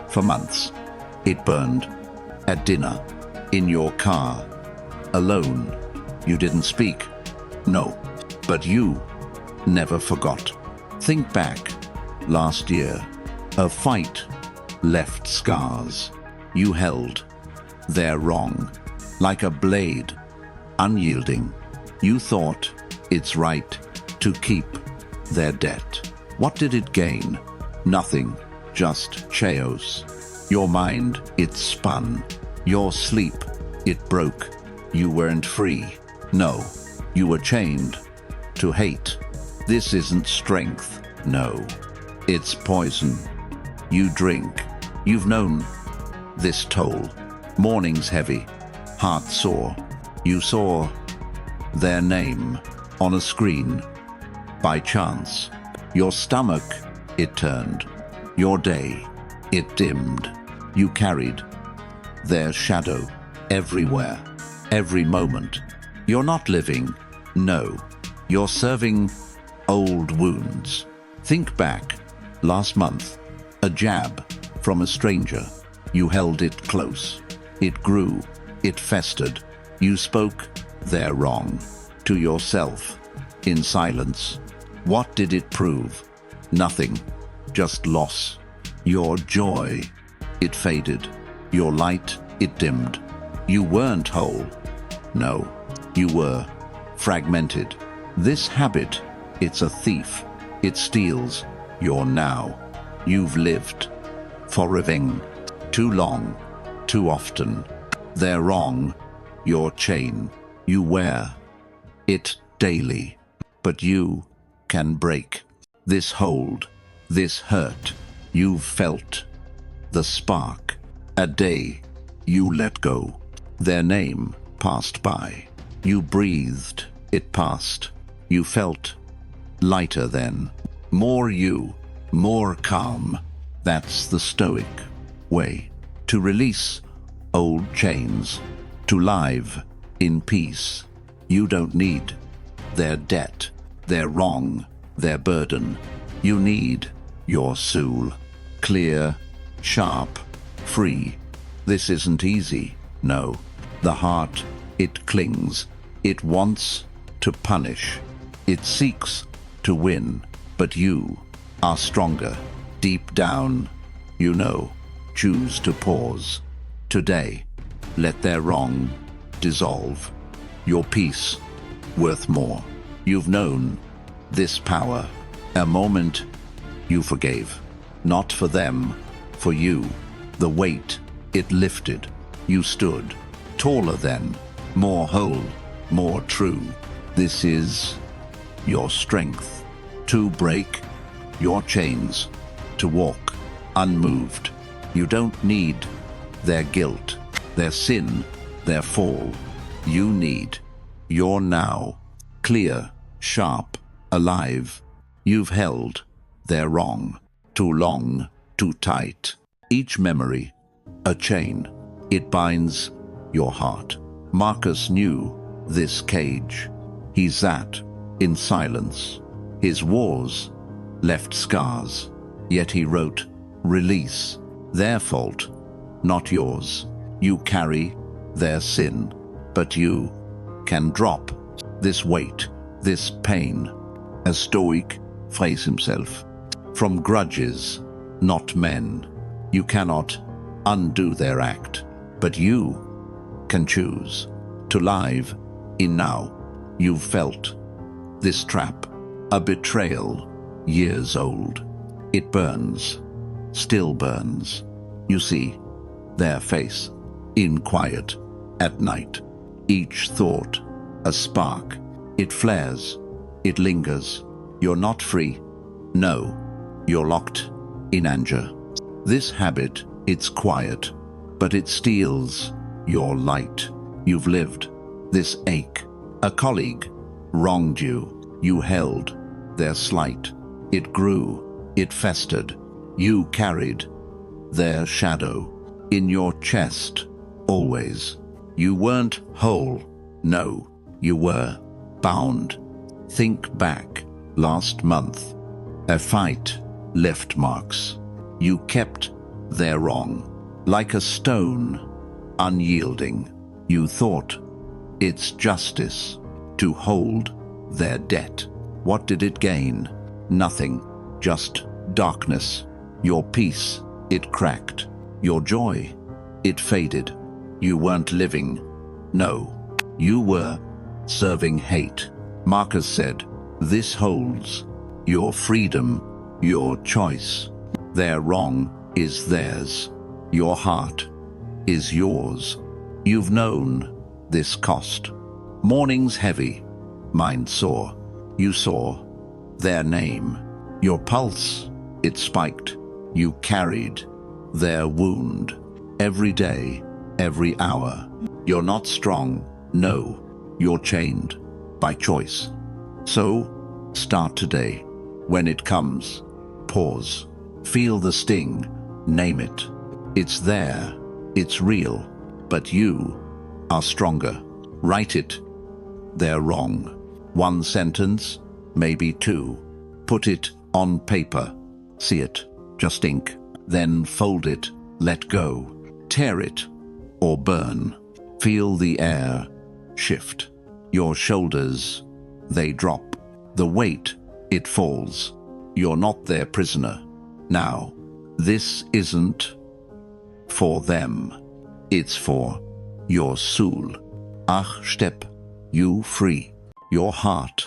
for months. It burned at dinner, in your car, alone. You didn't speak, no, but you never forgot. Think back, last year, a fight left scars. You held their wrong like a blade, unyielding. You thought it's right to keep their debt. What did it gain? Nothing, just chaos. Your mind, it spun. Your sleep, it broke. You weren't free. No, you were chained to hate. This isn't strength, no. It's poison. You drink. You've known this toll. Mornings heavy, heart sore. You saw their name on a screen. By chance, your stomach, it turned. Your day, it dimmed. You carried their shadow, everywhere, every moment. You're not living, no. You're serving old wounds. Think back, last month, a jab from a stranger. You held it close. It grew, it festered. You spoke their wrong to yourself in silence. What did it prove? Nothing, just loss. Your joy, it faded. Your light, it dimmed. You weren't whole. No, you were fragmented. This habit, it's a thief. It steals your now. You've lived for revenge too long, too often. They're wrong, your chain. You wear it daily, but you can break this hold, this hurt. You've felt the spark. A day you let go. Their name passed by. You breathed, it passed. You felt lighter then. More you, more calm. That's the stoic way to release old chains, to live in peace. You don't need their debt, their wrong, their burden. You need your soul, clear, sharp, free. This isn't easy, no. The heart, it clings. It wants to punish. It seeks to win. But you are stronger. Deep down, you know. Choose to pause. Today, let their wrong dissolve. Your peace, worth more. You've known this power. A moment you forgave. Not for them, for you. The weight, it lifted. You stood taller then, more whole, more true. This is your strength. To break your chains, to walk unmoved. You don't need their guilt, their sin, their fall. You need your now, clear, sharp, alive. You've held their wrong, too long, too tight. Each memory, a chain, it binds your heart. Marcus knew this cage. He sat in silence. His wars left scars, yet he wrote, release. Their fault, not yours. You carry their sin, but you can drop this weight, this pain. A stoic phrase himself. From grudges, not men. You cannot undo their act, but you can choose to live in now. You've felt this trap, a betrayal, years old. It burns, still burns. You see their face in quiet at night. Each thought, a spark. It flares, it lingers. You're not free. No, you're locked in anger. This habit, it's quiet, but it steals your light. You've lived this ache. A colleague wronged you. You held their slight. It grew, it festered. You carried their shadow in your chest, always. You weren't whole. No, you were bound. Think back, last month. A fight left marks. You kept their wrong. Like a stone, unyielding. You thought it's justice to hold their debt. What did it gain? Nothing, just darkness. Your peace, it cracked. Your joy, it faded. You weren't living. No, you were serving hate. Marcus said, this holds your freedom, your choice. Their wrong is theirs. Your heart is yours. You've known this cost. Mornings heavy, mind sore. You saw their name. Your pulse, it spiked. You carried their wound. Every day, every hour. You're not strong. No, you're chained by choice. So, start today. When it comes, pause. Feel the sting. Name it. It's there. It's real. But you are stronger. Write it. They're wrong. One sentence, maybe two. Put it on paper. See it, just ink. Then fold it, let go. Tear it or burn. Feel the air shift. Your shoulders, they drop. The weight, it falls. You're not their prisoner. Now, this isn't for them. It's for your soul. Ach, step, you free. Your heart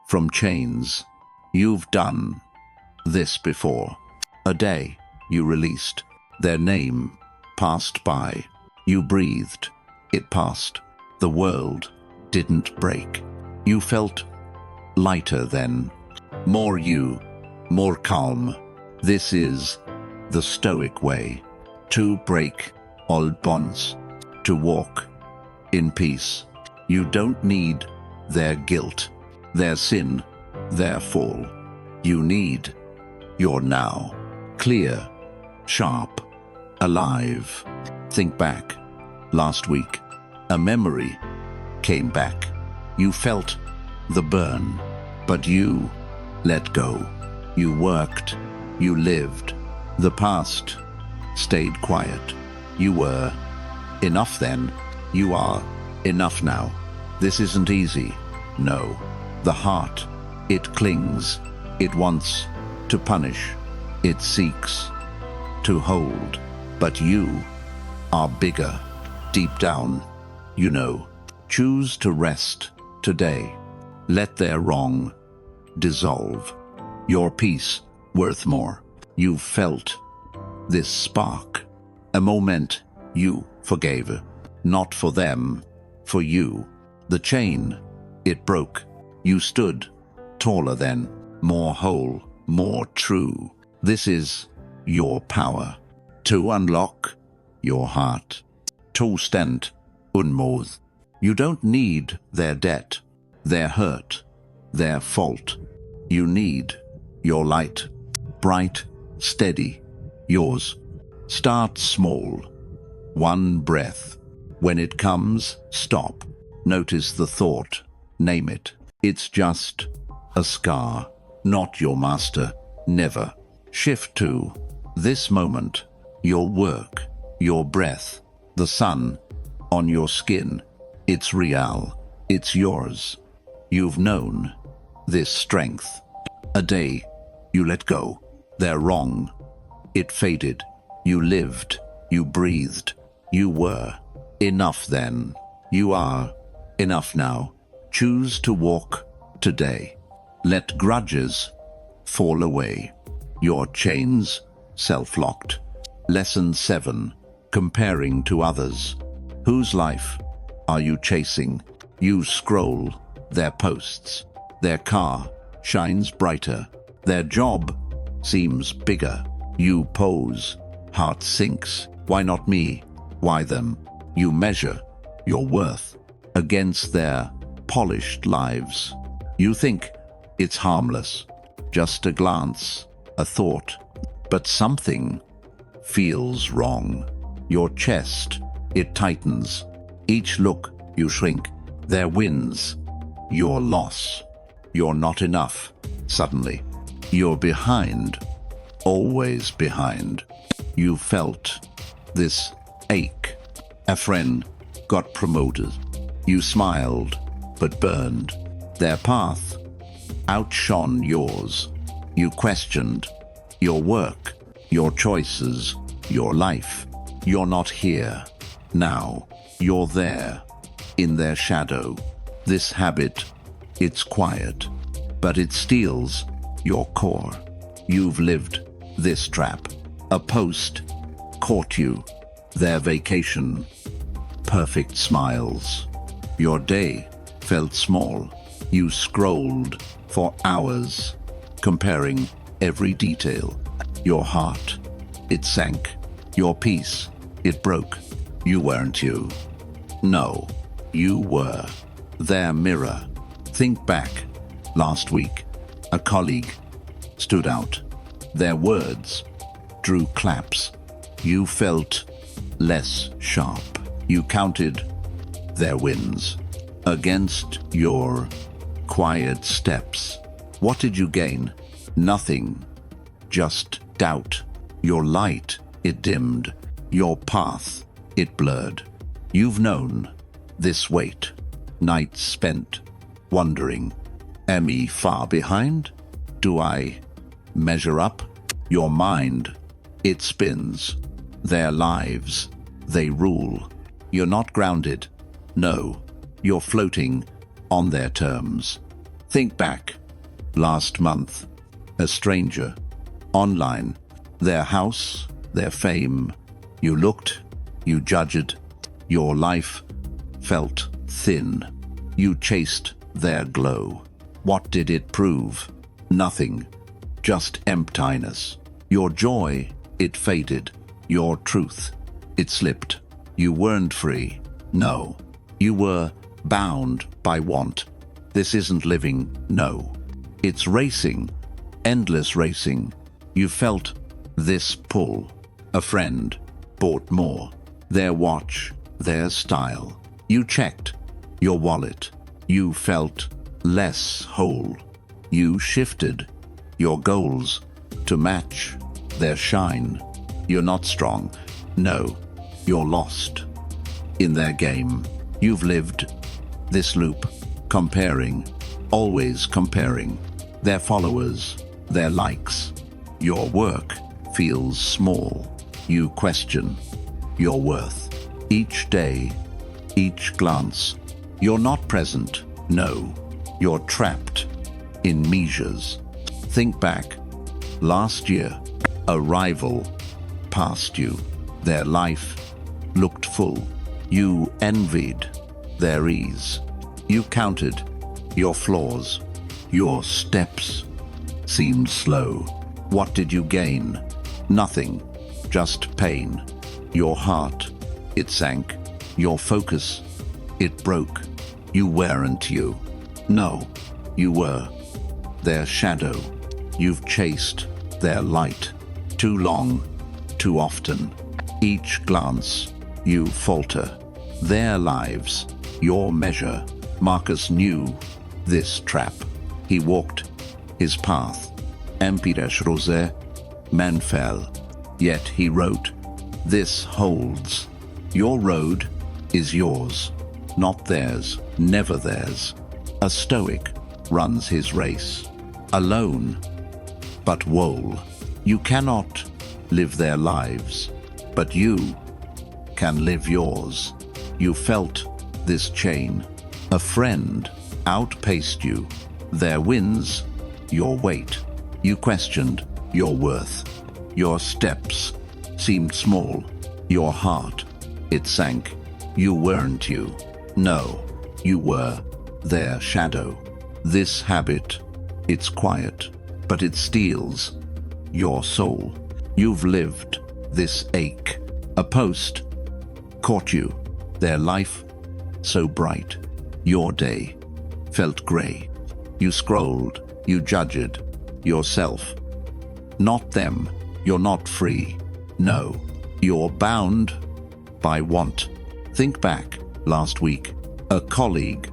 from chains. You've done this before. A day you released. Their name passed by. You breathed. It passed. The world didn't break. You felt lighter then. More you, more calm. This is the stoic way. To break old bonds. To walk in peace. You don't need their guilt, their sin, their fall. You need your now. Clear, sharp, alive. Think back. Last week, a memory came back. You felt the burn, but you let go. You worked, you lived. The past stayed quiet. You were enough then. You are enough now. This isn't easy. No. The heart, it clings. It wants to punish. It seeks to hold. But you are bigger. Deep down, you know. Choose to rest today. Let their wrong dissolve. Your peace worth more. You've felt this spark. A moment you forgave. Not for them, for you. The chain, it broke. You stood taller then, more whole, more true. This is your power. To unlock your heart. To stand unmoð. You don't need their debt, their hurt, their fault. You need your light. Bright, steady, yours. Start small. One breath. When it comes, stop. Notice the thought. Name it. It's just a scar, not your master. Never. Shift to this moment. Your work, your breath, the sun on your skin. It's real. It's yours. You've known this strength. A day you let go. They're wrong. It faded. You lived. You breathed. You were enough then. You are enough now. Choose to walk today. Let grudges fall away. Your chains self-locked. Lesson 7. Comparing to others. Whose life are you chasing? You scroll their posts. Their car shines brighter. Their job seems bigger. You pose. Heart sinks. Why not me? Why them? You measure your worth against their polished lives. You think it's harmless. Just a glance, a thought. But something feels wrong. Your chest, it tightens. Each look, you shrink. Their wins, your loss. You're not enough. Suddenly, you're behind. Always behind. You felt this ache. A friend got promoted. You smiled, but burned. Their path outshone yours. You questioned your work, your choices, your life. You're not here. Now, you're there, in their shadow. This habit, it's quiet, but it steals your core. You've lived this trap. A post caught you. Their vacation, perfect smiles. Your day felt small. You scrolled for hours, comparing every detail. Your heart, it sank. Your peace, it broke. You weren't you. No, you were. Their mirror. Think back. Last week, a colleague stood out. Their words drew claps. You felt less sharp. You counted their wins against your quiet steps. What did you gain? Nothing. Just doubt. Your light, it dimmed. Your path, it blurred. You've known this weight. Nights spent wondering, am I far behind? Do I measure up? Your mind, it spins. Their lives, they rule. You're not grounded. No, you're floating on their terms. Think back. Last month, a stranger, online, their house, their fame. You looked, you judged, your life felt thin. You chased their glow. What did it prove? Nothing, just emptiness. Your joy, it faded. Your truth, it slipped. You weren't free. No, you were bound by want. This isn't living, no. It's racing, endless racing. You felt this pull. A friend bought more. Their watch, their style. You checked your wallet. You felt less whole. You shifted your goals to match their shine. You're not strong. No, you're lost in their game. You've lived this loop, comparing, always comparing. Their followers, their likes. Your work feels small. You question your worth. Each day, each glance. You're not present. No, you're trapped in measures. Think back. Last year, a rival passed you. Their life looked full. You envied their ease. You counted your flaws. Your steps seemed slow. What did you gain? Nothing, just pain. Your heart, it sank. Your focus, it broke. You weren't you. No, you were their shadow. You've chased their light too long, too often. Each glance, you falter. Their lives, your measure. Marcus knew this trap. He walked his path. Empires rose, men fell. Yet he wrote, this holds. Your road is yours, not theirs, never theirs. A stoic runs his race, alone, but whole. You cannot live their lives, but you can live yours. You felt this chain. A friend outpaced you. Their wins, your weight. You questioned your worth. Your steps seemed small. Your heart, it sank. You weren't you. No, you were their shadow. This habit, it's quiet, but it steals your soul. You've lived this ache. A post caught you. Their life so bright. Your day felt grey. You scrolled, you judged yourself. Not them, you're not free. No, you're bound by want. Think back, last week, a colleague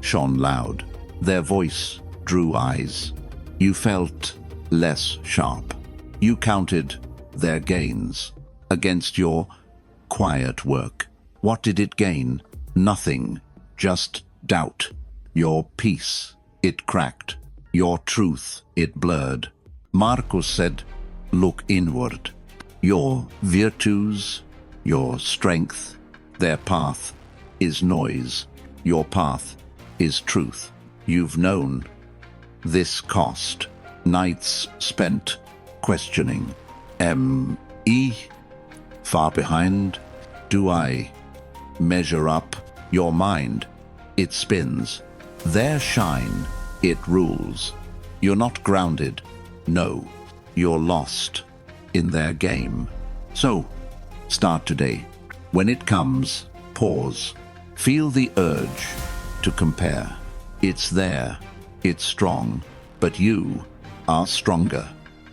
shone loud. Their voice drew eyes. You felt less sharp. You counted their gains against your quiet work. What did it gain? Nothing, just doubt. Your peace, it cracked. Your truth, it blurred. Marcus said, look inward. Your virtues, your strength, their path is noise. Your path is truth. You've known this cost. Nights spent questioning. Am I far behind? Do I measure up? Your mind, it spins. Their shine, it rules. You're not grounded. No, you're lost in their game. So, start today. When it comes, pause. Feel the urge to compare. It's there, it's strong, but you are stronger.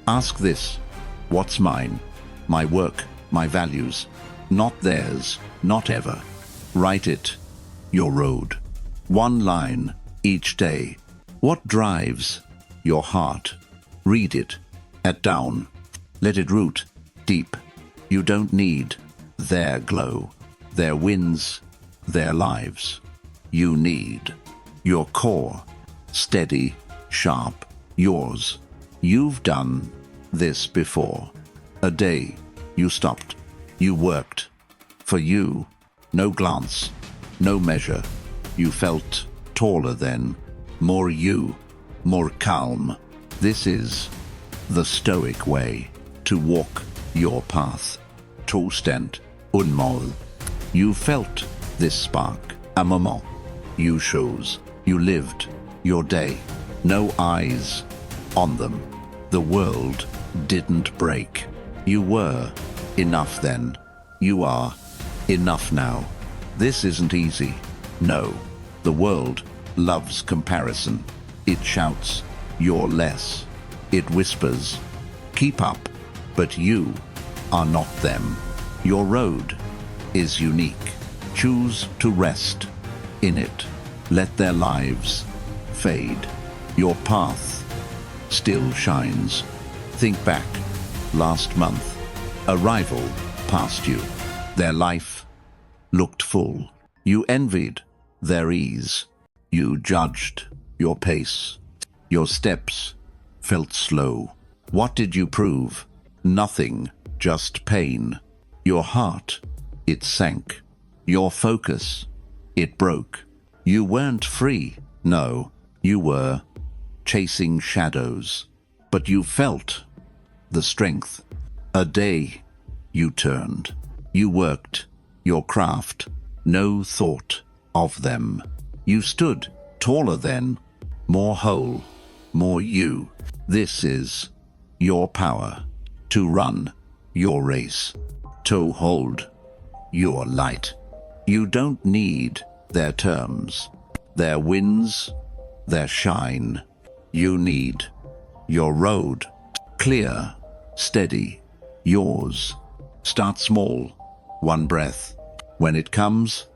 Ask this, what's mine? My work, my values, not theirs, not ever. Write it. Your road. One line each day. What drives your heart? Read it at down. Let it root deep. You don't need their glow, their wins, their lives. You need your core, steady, sharp, yours. You've done this before. A day you stopped, you worked. For you, no glance, no measure. You felt taller then, more you, more calm. This is the stoic way to walk your path. Trostent, unmål. You felt this spark, a moment. You chose, you lived your day. No eyes on them. The world didn't break. You were enough then. You are enough now. This isn't easy. No. The world loves comparison. It shouts, you're less. It whispers, keep up. But you are not them. Your road is unique. Choose to rest in it. Let their lives fade. Your path still shines. Think back. Last month, a rival passed you. Their life looked full. You envied their ease. You judged your pace. Your steps felt slow. What did you prove? Nothing, just pain. Your heart, it sank. Your focus, it broke. You weren't free. No, you were chasing shadows. But you felt the strength. A day you turned. You worked your craft. No thought of them. You stood taller then, more whole, more you. This is your power to run your race, to hold your light. You don't need their terms, their wins, their shine. You need your road, clear, steady, yours. Start small, one breath. When it comes,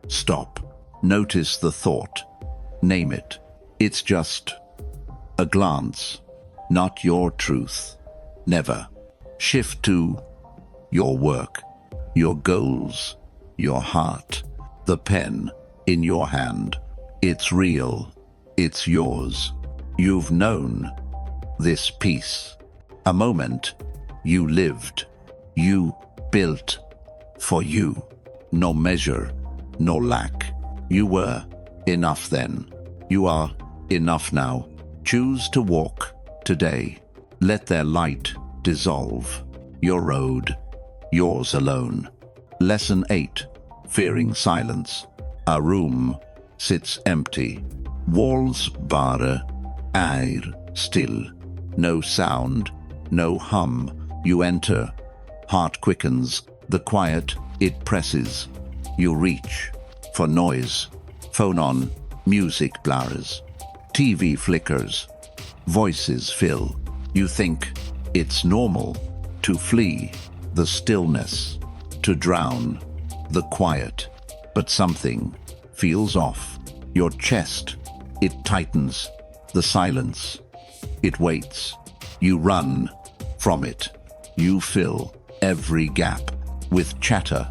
stop. Notice the thought. Name it. It's just a glance, not your truth. Never. Shift to your work, your goals, your heart. The pen in your hand. It's real. It's yours. You've known this peace. A moment you lived. You built for you. No measure, no lack. You were enough then. You are enough now. Choose to walk today. Let their light dissolve. Your road, yours alone. Lesson 8. Fearing silence. A room sits empty. Walls bare, air still. No sound, no hum. You enter. Heart quickens. The quiet, it presses. You reach for noise. Phone on, music blares. TV flickers. Voices fill. You think it's normal to flee the stillness, to drown the quiet. But something feels off. Your chest, it tightens. The silence, it waits. You run from it. You fill every gap with chatter,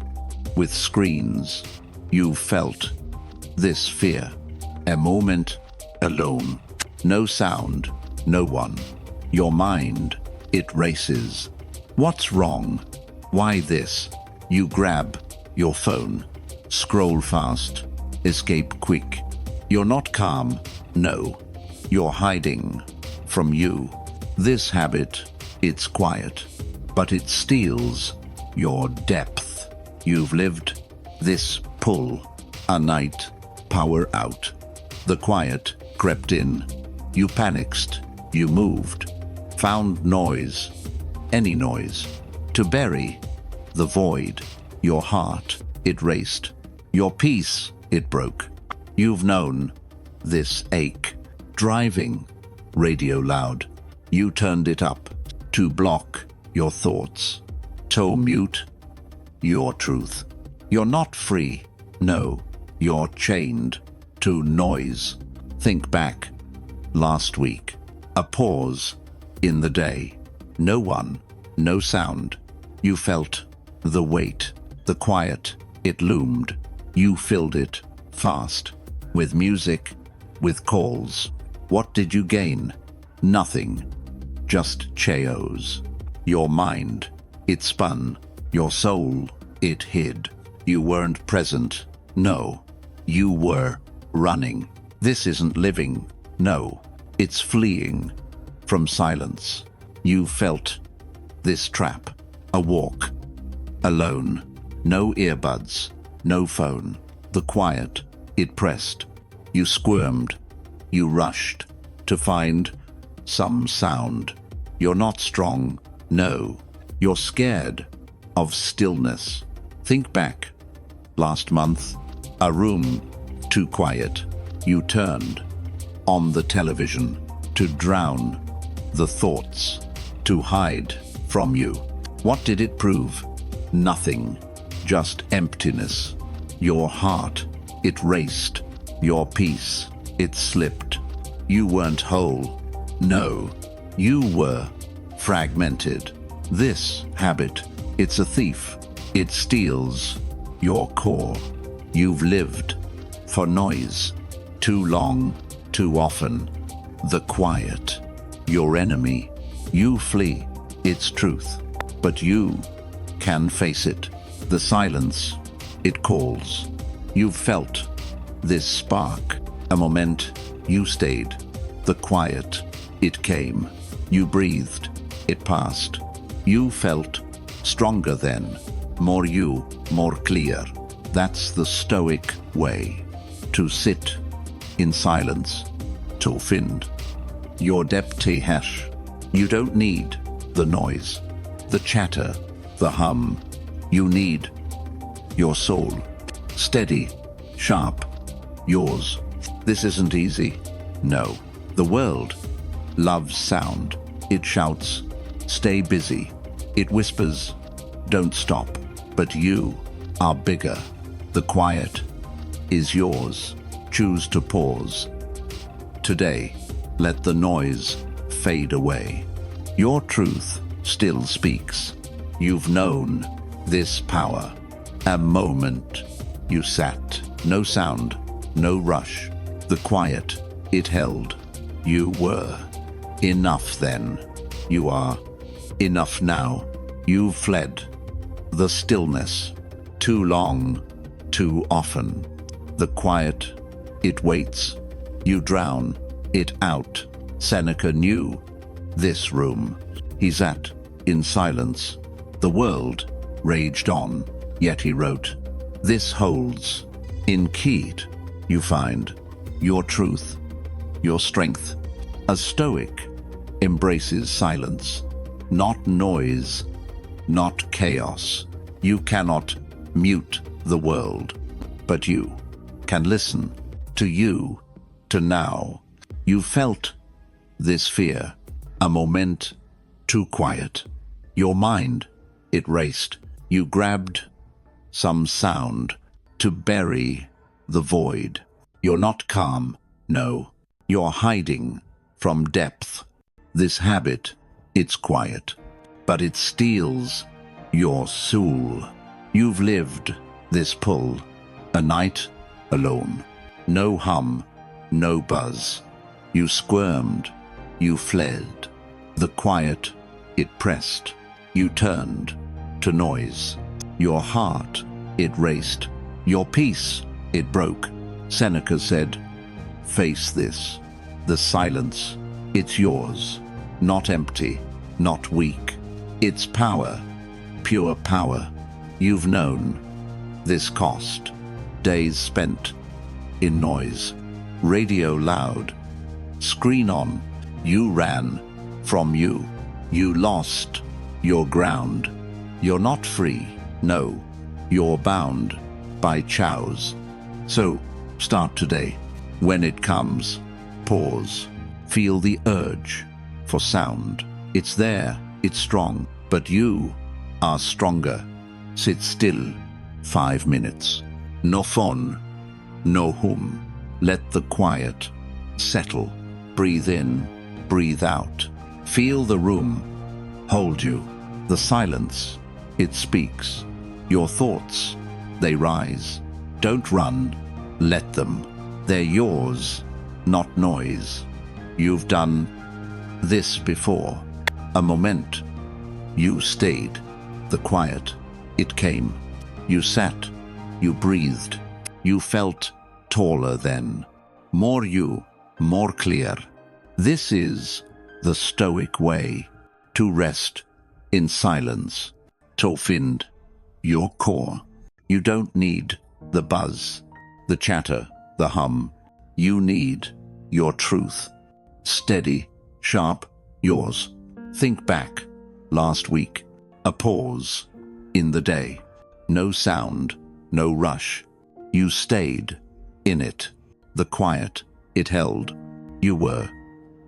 with screens. You felt this fear. A moment alone. No sound, no one. Your mind, it races. What's wrong? Why this? You grab your phone. Scroll fast. Escape quick. You're not calm. No. You're hiding from you. This habit, it's quiet, but it steals your depth. You've lived this pull. A night, power out. The quiet crept in. You panicked. You moved. Found noise. Any noise. To bury the void. Your heart, it raced. Your peace, it broke. You've known this ache. Driving. Radio loud. You turned it up to block your thoughts. To mute your truth. You're not free. No, you're chained to noise. Think back. Last week. A pause in the day. No one, no sound. You felt the weight, the quiet. It loomed. You filled it fast. With music, with calls. What did you gain? Nothing. Just chaos. Your mind, it spun. Your soul, it hid. You weren't present. No. You were running. This isn't living. No. It's fleeing from silence. You felt this trap. A walk. Alone. No earbuds. No phone. The quiet. It pressed. You squirmed. You rushed to find some sound. You're not strong. No. You're scared of stillness. Think back. Last month. A room too quiet. You turned on the television to drown the thoughts, to hide from you. What did it prove? Nothing. Just emptiness. Your heart, it raced. Your peace, it slipped. You weren't whole. No. You were fragmented. This habit, it's a thief. It steals your core. You've lived for noise. Too long, too often. The quiet, your enemy. You flee its truth, but you can face it. The silence, it calls. You've felt this spark, a moment. You stayed. The quiet, it came. You breathed. It passed. You felt stronger then. More you, more clear. That's the stoic way. To sit in silence. To find your depth. Hash. You don't need the noise, the chatter, the hum. You need your soul. Steady, sharp, yours. This isn't easy. No. The world loves sound. It shouts, stay busy. It whispers, don't stop. But you are bigger. The quiet is yours. Choose to pause. Today, let the noise fade away. Your truth still speaks. You've known this power. A moment you sat. No sound, no rush. The quiet, it held. You were enough then. You are enough now. You've fled the stillness. Too long, too often. The quiet, it waits. You drown it out. Seneca knew this room he sat in silence. The world raged on, yet he wrote, this holds. In Keat, you find your truth, your strength. A stoic embraces silence, not noise, not chaos. You cannot mute the world, but you can listen to you, to now. You felt this fear, a moment too quiet. Your mind, it raced. You grabbed some sound to bury the void. You're not calm, no. You're hiding from depth. This habit, it's quiet, but it steals your soul. You've lived this pull, a night alone. No hum, no buzz. You squirmed, you fled. The quiet, it pressed. You turned to noise. Your heart, it raced. Your peace, it broke. Seneca said, face this. The silence, it's yours. Not empty, not weak. It's power, pure power. You've known this cost. Days spent in noise. Radio loud. Screen on. You ran from you. You lost your ground. You're not free. No. You're bound by chows. So, start today. When it comes, pause. Feel the urge for sound. It's there. It's strong. But you are stronger. Sit still. 5 minutes. No phone, no hum. Let the quiet settle. Breathe in, breathe out. Feel the room hold you. The silence, it speaks. Your thoughts, they rise. Don't run, let them. They're yours, not noise. You've done this before. A moment. You stayed. The quiet, it came. You sat. You breathed. You felt taller then. More you, more clear. This is the stoic way to rest in silence. To find your core. You don't need the buzz, the chatter, the hum. You need your truth. Steady, sharp, yours. Think back, last week. A pause in the day. No sound, no rush. You stayed in it. The quiet, it held. You were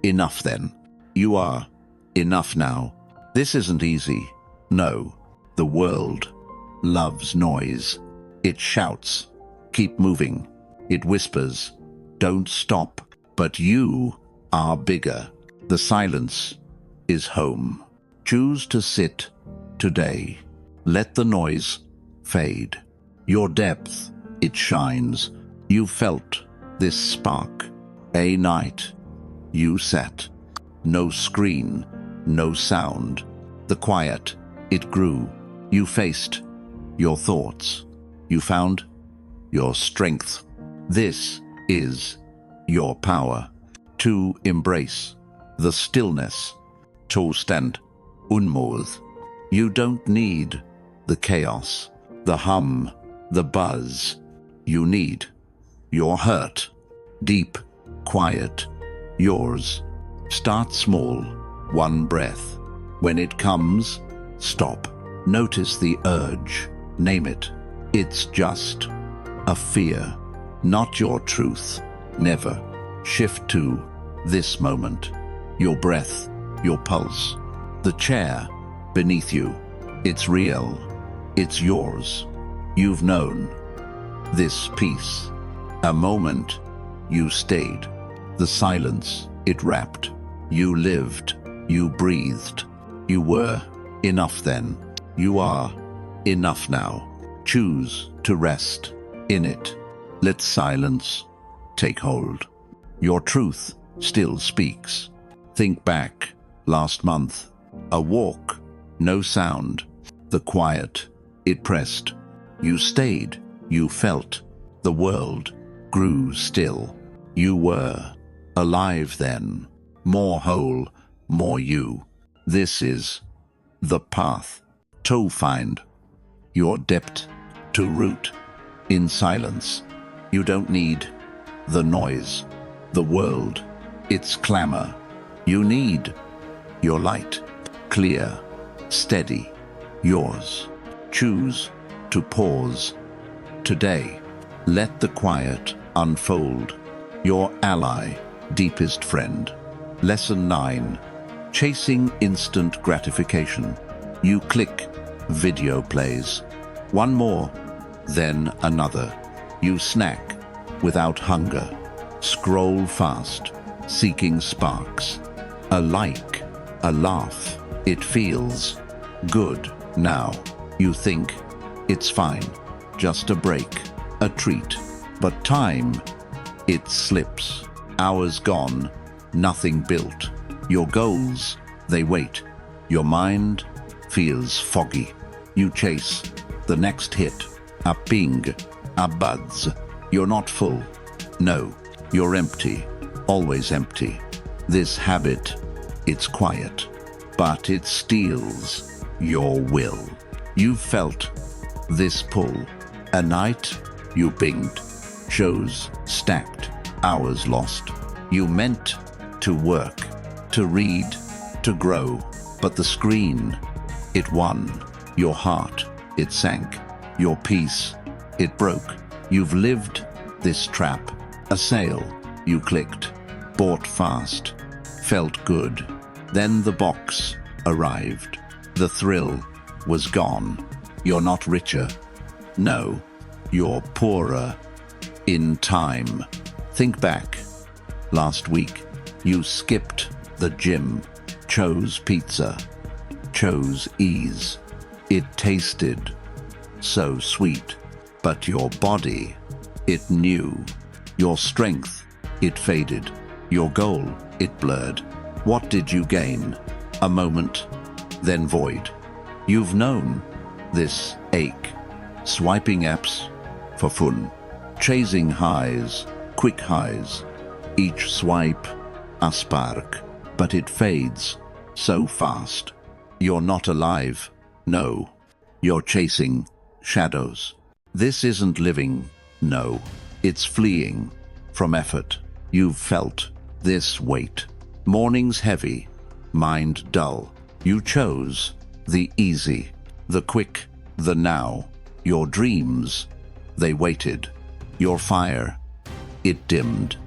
enough then. You are enough now. This isn't easy. No. The world loves noise. It shouts, keep moving. It whispers, don't stop. But you are bigger. The silence is home. Choose to sit today. Let the noise fade. Your depth, it shines. You felt this spark. A night you sat. No screen, no sound. The quiet, it grew. You faced your thoughts. You found your strength. This is your power. To embrace the stillness. To stand unmooth. You don't need the chaos, the hum, the buzz. You need your hurt. Deep, quiet, yours. Start small, one breath. When it comes, stop. Notice the urge. Name it. It's just a fear, not your truth. Never. Shift to this moment. Your breath, your pulse. The chair beneath you. It's real. It's yours. You've known this peace. A moment you stayed. The silence, it wrapped. You lived. You breathed. You were enough then. You are enough now. Choose to rest in it. Let silence take hold. Your truth still speaks. Think back, last month. A walk, no sound. The quiet, it pressed. You stayed, you felt. The world grew still. You were alive then. More whole, more you. This is the path to find your depth, to root in silence. You don't need the noise, the world, its clamor. You need your light, clear, steady, yours. Choose to pause today. Let the quiet unfold. Your ally, deepest friend. Lesson 9. Chasing instant gratification. You click, video plays. One more, then another. You snack without hunger. Scroll fast, seeking sparks. A like, a laugh. It feels good now. You think it's fine, just a break, a treat. But time, it slips. Hours gone, nothing built. Your goals, they wait. Your mind feels foggy. You chase the next hit, a ping, a buzz. You're not full. No, you're empty, always empty. This habit, it's quiet, but it steals your will. You've felt this pull. A night you pinged, shows stacked, hours lost. You meant to work, to read, to grow, but the screen, it won. Your heart, it sank. Your peace, it broke. You've lived this trap. A sale, you clicked, bought fast, felt good. Then the box arrived. The thrill was gone. You're not richer. No, you're poorer in time. Think back. Last week, you skipped the gym, chose pizza, chose ease. It tasted so sweet, but your body, it knew. Your strength, it faded. Your goal, it blurred. What did you gain? A moment, then void. You've known this ache. Swiping apps for fun. Chasing highs, quick highs. Each swipe, a spark. But it fades so fast. You're not alive. No. You're chasing shadows. This isn't living. No. It's fleeing from effort. You've felt this weight. Mornings heavy, mind dull. You chose the easy, the quick, the now. Your dreams, they waited. Your fire, it dimmed.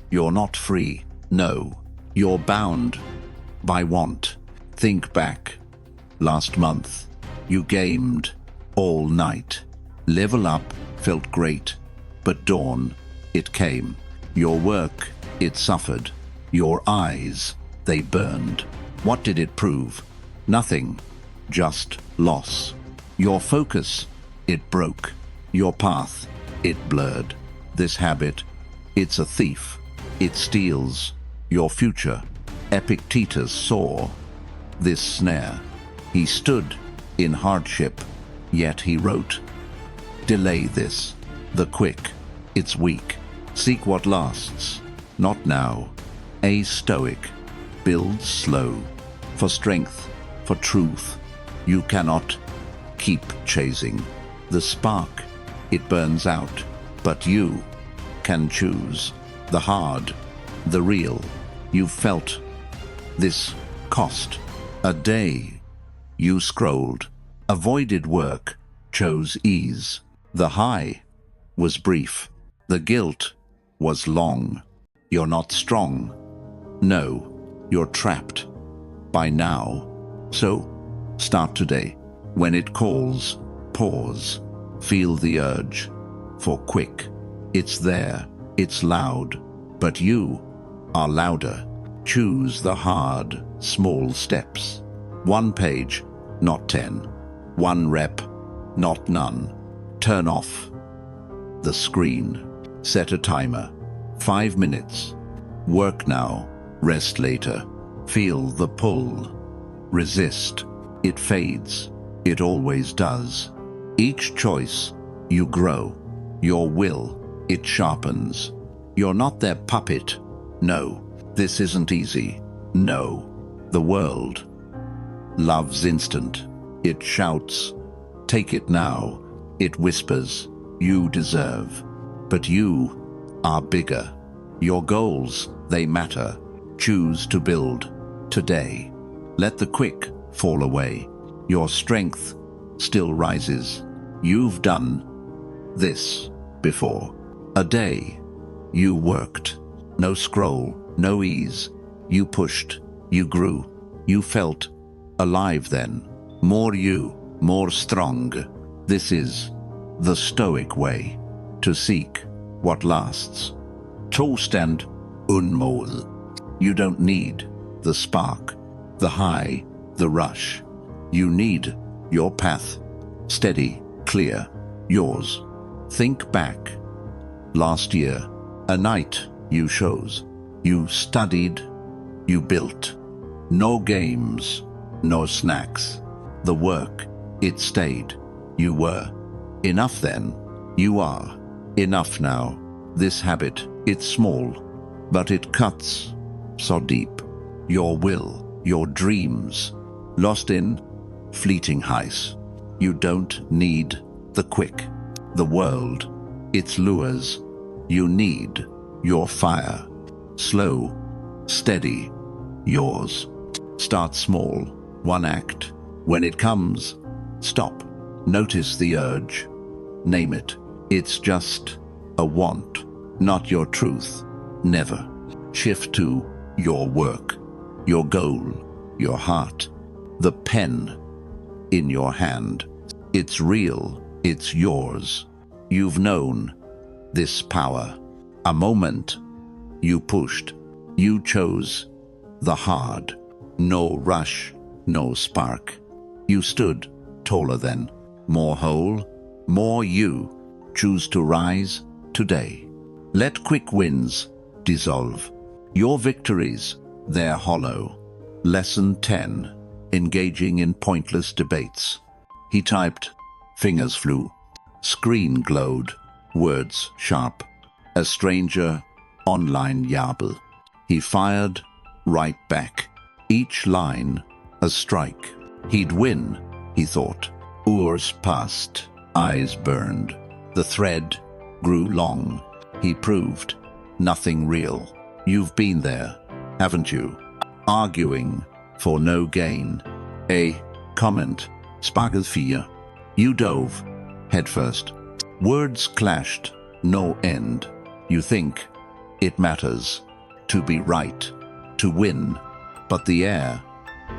You're not free. No. You're bound by want. Think back. Last month, you gamed all night. Level up felt great, but dawn, it came. Your work, it suffered. Your eyes, they burned. What did it prove? Nothing, just loss. Your focus, it broke. Your path, it blurred. This habit, it's a thief. It steals your future. Epictetus saw this snare. He stood in hardship, yet he wrote, "Delay this, the quick, it's weak. Seek what lasts, not now." A stoic builds slow, for strength, for truth. You cannot keep chasing. The spark, it burns out, but you can choose the hard, the real. You felt this cost. A day you scrolled, avoided work, chose ease. The high was brief, the guilt was long. You're not strong. No, you're trapped by now. So, start today. When it calls, pause. Feel the urge for quick. It's there, it's loud, but you are louder. Choose the hard, small steps. 1 page, not 10. 1 rep, not none. Turn off the screen. Set a timer. 5 minutes. Work now, rest later. Feel the pull. Resist. It fades. It always does. Each choice, you grow. Your will, it sharpens. You're not their puppet. No, this isn't easy. No, the world loves instant. It shouts, "Take it now." It whispers, "You deserve." But you are bigger. Your goals, they matter. Choose to build today. Let the quick fall away. Your strength still rises. You've done this before. A day you worked. No scroll, no ease. You pushed, you grew. You felt alive then. More you, more strong. This is the stoic way to seek what lasts. Tostand unmål. You don't need the spark, the high, the rush. You need your path. Steady, clear, yours. Think back. Last year, a night you chose. You studied, you built. No games, no snacks. The work, it stayed. You were enough then. You are enough now. This habit, it's small, but it cuts so deep. Your will, your dreams, lost in fleeting highs. You don't need the quick, the world, its lures. You need your fire. Slow, steady, yours. Start small, 1 act. When it comes, stop. Notice the urge. Name it. It's just a want, not your truth. Never. Shift to your work, your goal, your heart. The pen in your hand. It's real. It's yours. You've known this power. A moment. You pushed. You chose the hard. No rush, no spark. You stood taller then, more whole, more you. Choose to rise today. Let quick wins dissolve. Your victories, they're hollow. Lesson 10. Engaging in pointless debates. He typed. Fingers flew. Screen glowed. Words sharp. A stranger, online yabble. He fired right back. Each line a strike. He'd win, he thought. Hours passed. Eyes burned. The thread grew long. He proved nothing real. You've been there, haven't you? Arguing for no gain. A comment sparkled fear. You dove headfirst. Words clashed, no end. You think it matters to be right, to win, but the air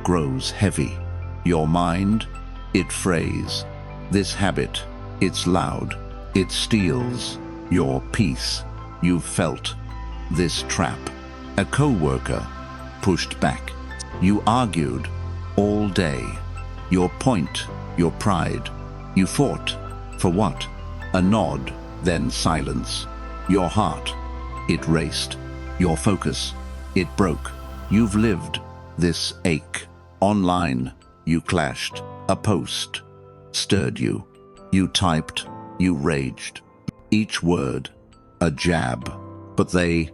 grows heavy. Your mind, it frays. This habit, it's loud. It steals your peace. You've felt this trap. A co-worker pushed back. You argued all day. Your point, your pride. You fought for what? A nod, then silence. Your heart, it raced. Your focus, it broke. You've lived this ache. Online, you clashed. A post stirred you. You typed, you raged. Each word, a jab. But they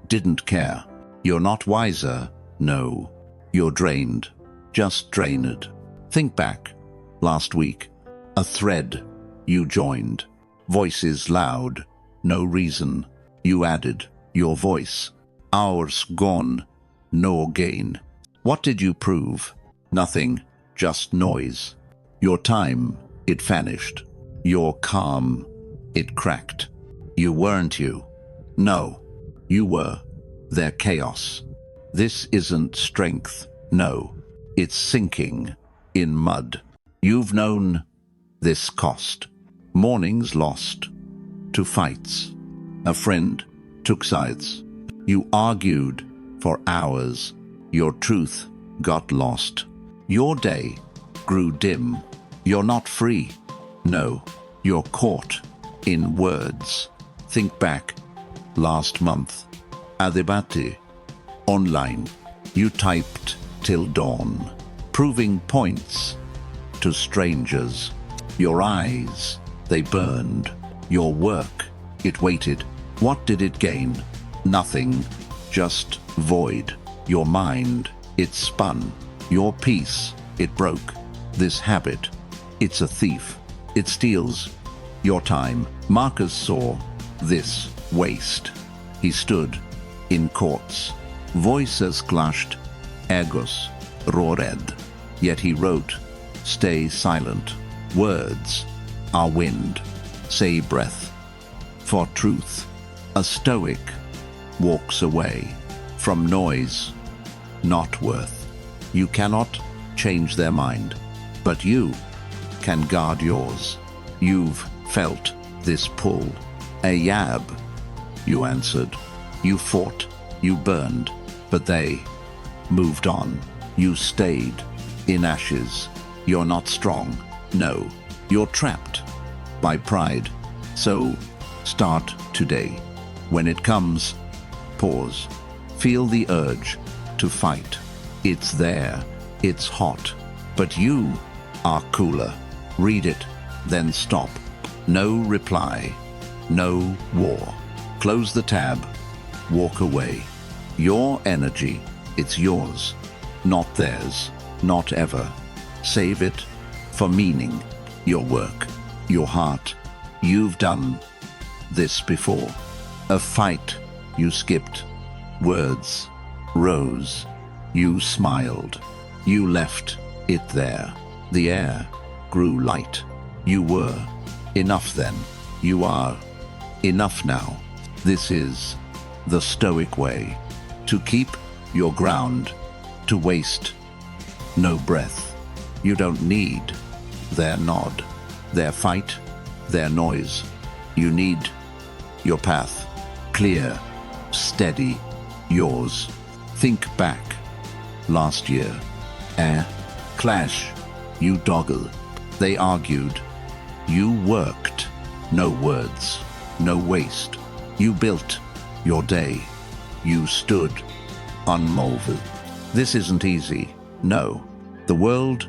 didn't care. You're not wiser, no. You're drained, just drained. Think back, last week. A thread you joined. Voices loud, no reason. You added your voice. Hours gone, no gain. What did you prove? Nothing, just noise. Your time, it vanished. Your calm, it cracked. You weren't you. No, you were their chaos. This isn't strength, no. It's sinking in mud. You've known this cost. Mornings lost to fights. A friend took sides. You argued for hours. Your truth got lost. Your day grew dim. You're not free. No, you're caught in words. Think back. Last month. Adibati. Online. You typed till dawn. Proving points to strangers. Your eyes, they burned. Your work, it waited. What did it gain? Nothing. Just void. Your mind, it spun. Your peace, it broke. This habit, it's a thief. It steals your time. Marcus saw this waste. He stood in courts. Voices clashed. Egos roared. Yet he wrote, stay silent. Words are wind. Say breath. For truth, a stoic walks away from noise, not worth. You cannot change their mind, but you can guard yours. You've felt this pull. A yab, you answered. You fought, you burned, but they moved on. You stayed in ashes. You're not strong. No, you're trapped by pride. So start today. When it comes, pause. Feel the urge to fight. It's there. It's hot. But you are cooler. Read it, then stop. No reply. No war. Close the tab. Walk away. Your energy, it's yours, not theirs, not ever. Save it for meaning, your work, your heart. You've done this before. A fight you skipped. Words rose. You smiled. You left it there. The air grew light. You were enough then. You are enough now. This is the stoic way. To keep your ground. To waste no breath. You don't need their nod, their fight, their noise. You need your path. Clear, steady, yours. Think back. Last year. Clash. You doggle. They argued. You worked. No words. No waste. You built your day. You stood unmoved. This isn't easy. No. The world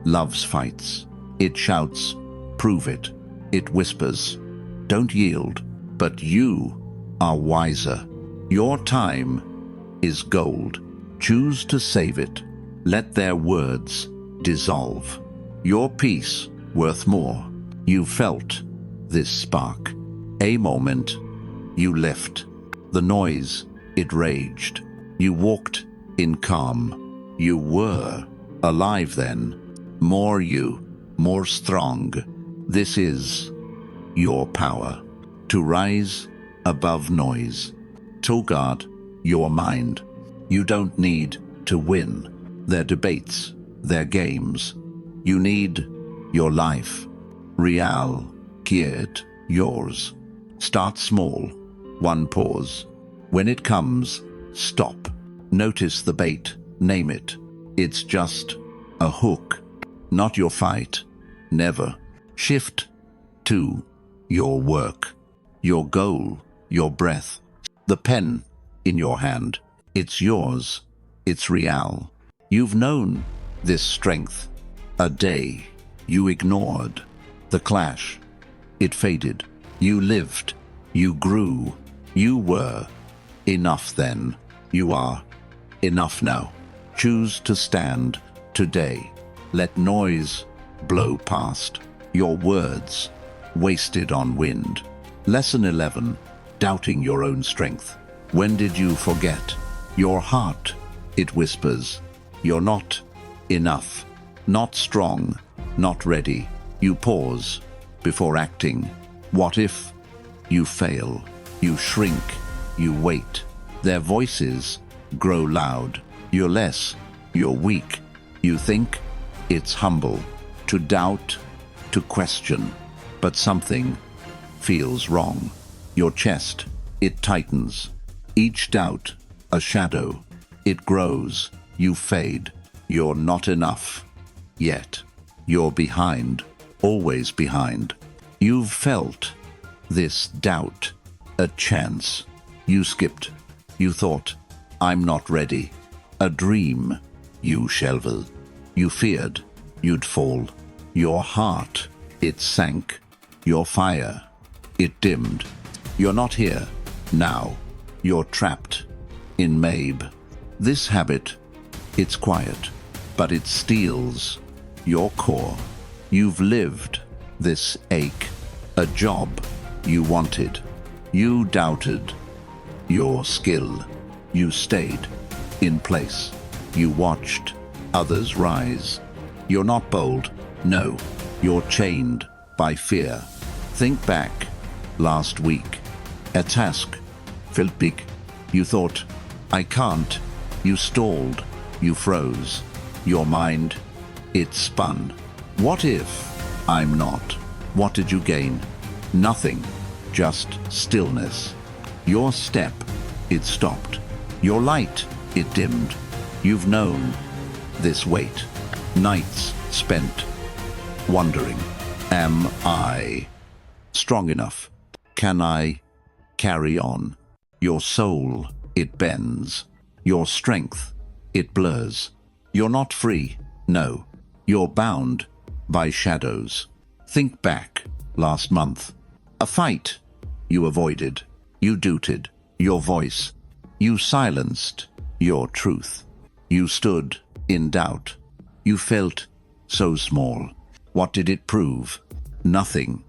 loves fights. It shouts, prove it. It whispers, don't yield. But you are wiser. Your time is gold. Choose to save it. Let their words dissolve. Your peace worth more. You felt this spark. A moment, you left. The noise, it raged. You walked in calm. You were alive then. More you, more strong. This is your power. To rise above noise. To guard your mind. You don't need to win their debates, their games. You need your life. Real, geared, yours. Start small. One pause. When it comes, stop. Notice the bait. Name it. It's just a hook. Not your fight. Never. Shift to your work. Your goal. Your breath. The pen in your hand. It's yours. It's real. You've known this strength. A day you ignored. The clash. It faded. You lived. You grew. You were enough then. You are enough now. Choose to stand today. Let noise blow past. Your words wasted on wind. Lesson 11. Doubting your own strength. When did you forget? Your heart, it whispers. You're not enough. Not strong. Not ready. You pause before acting. What if you fail? You shrink. You wait. Their voices grow loud. You're less. You're weak. You think it's humble to doubt, to question. But something feels wrong. Your chest, it tightens. Each doubt, a shadow. It grows. You fade. You're not enough. Yet. You're behind. Always behind. You've felt this doubt. A chance. You skipped. You thought, I'm not ready. A dream. You shelved. You feared you'd fall. Your heart, it sank. Your fire, it dimmed. You're not here now. You're trapped in Mabe. This habit, it's quiet, but it steals your core. You've lived this ache. A job you wanted. You doubted your skill. You stayed in place. You watched others rise. You're not bold. No, you're chained by fear. Think back. Last week. A task felt big. You thought, I can't. You stalled. You froze. Your mind, it spun. What if I'm not? What did you gain? Nothing. Just stillness. Your step, it stopped. Your light, it dimmed. You've known this weight. Nights spent wondering, am I strong enough? Can I carry on? Your soul, it bends. Your strength, it blurs. You're not free. No, you're bound by shadows. Think back last month. A fight you avoided. You doubted your voice. You silenced your truth. You stood in doubt. You felt so small. What did it prove? Nothing.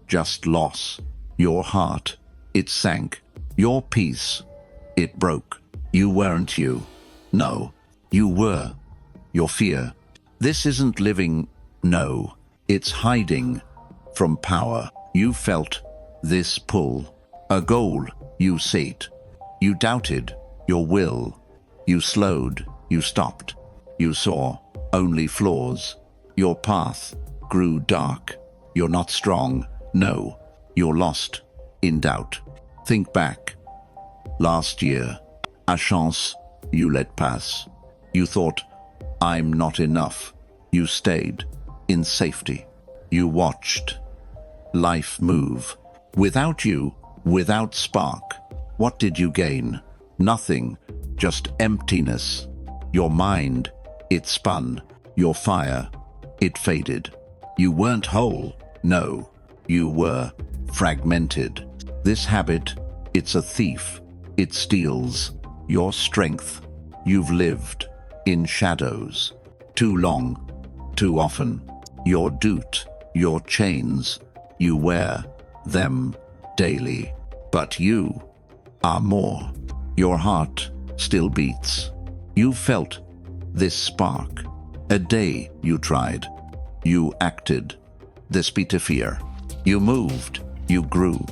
Just loss. Your heart, it sank. Your peace, it broke. You weren't you. No, you were. Your fear. This isn't living. No, it's hiding from power. You felt this pull. A goal you set. You doubted your will. You slowed. You stopped. You saw only flaws. Your path grew dark. You're not strong. No, You're lost, in doubt. Think back. Last year, a chance you let pass. You thought, I'm not enough. You stayed in safety. You watched life move. Without you, without spark, what did you gain? Nothing, just emptiness. Your mind, it spun. Your fire, it faded. You weren't whole, no. You were fragmented. This habit, it's a thief. It steals your strength. You've lived in shadows too long, too often. Your doot, your chains, you wear them daily. But you are more. Your heart still beats. You felt this spark. A day you tried. You acted. Despite fear. You moved. You grew.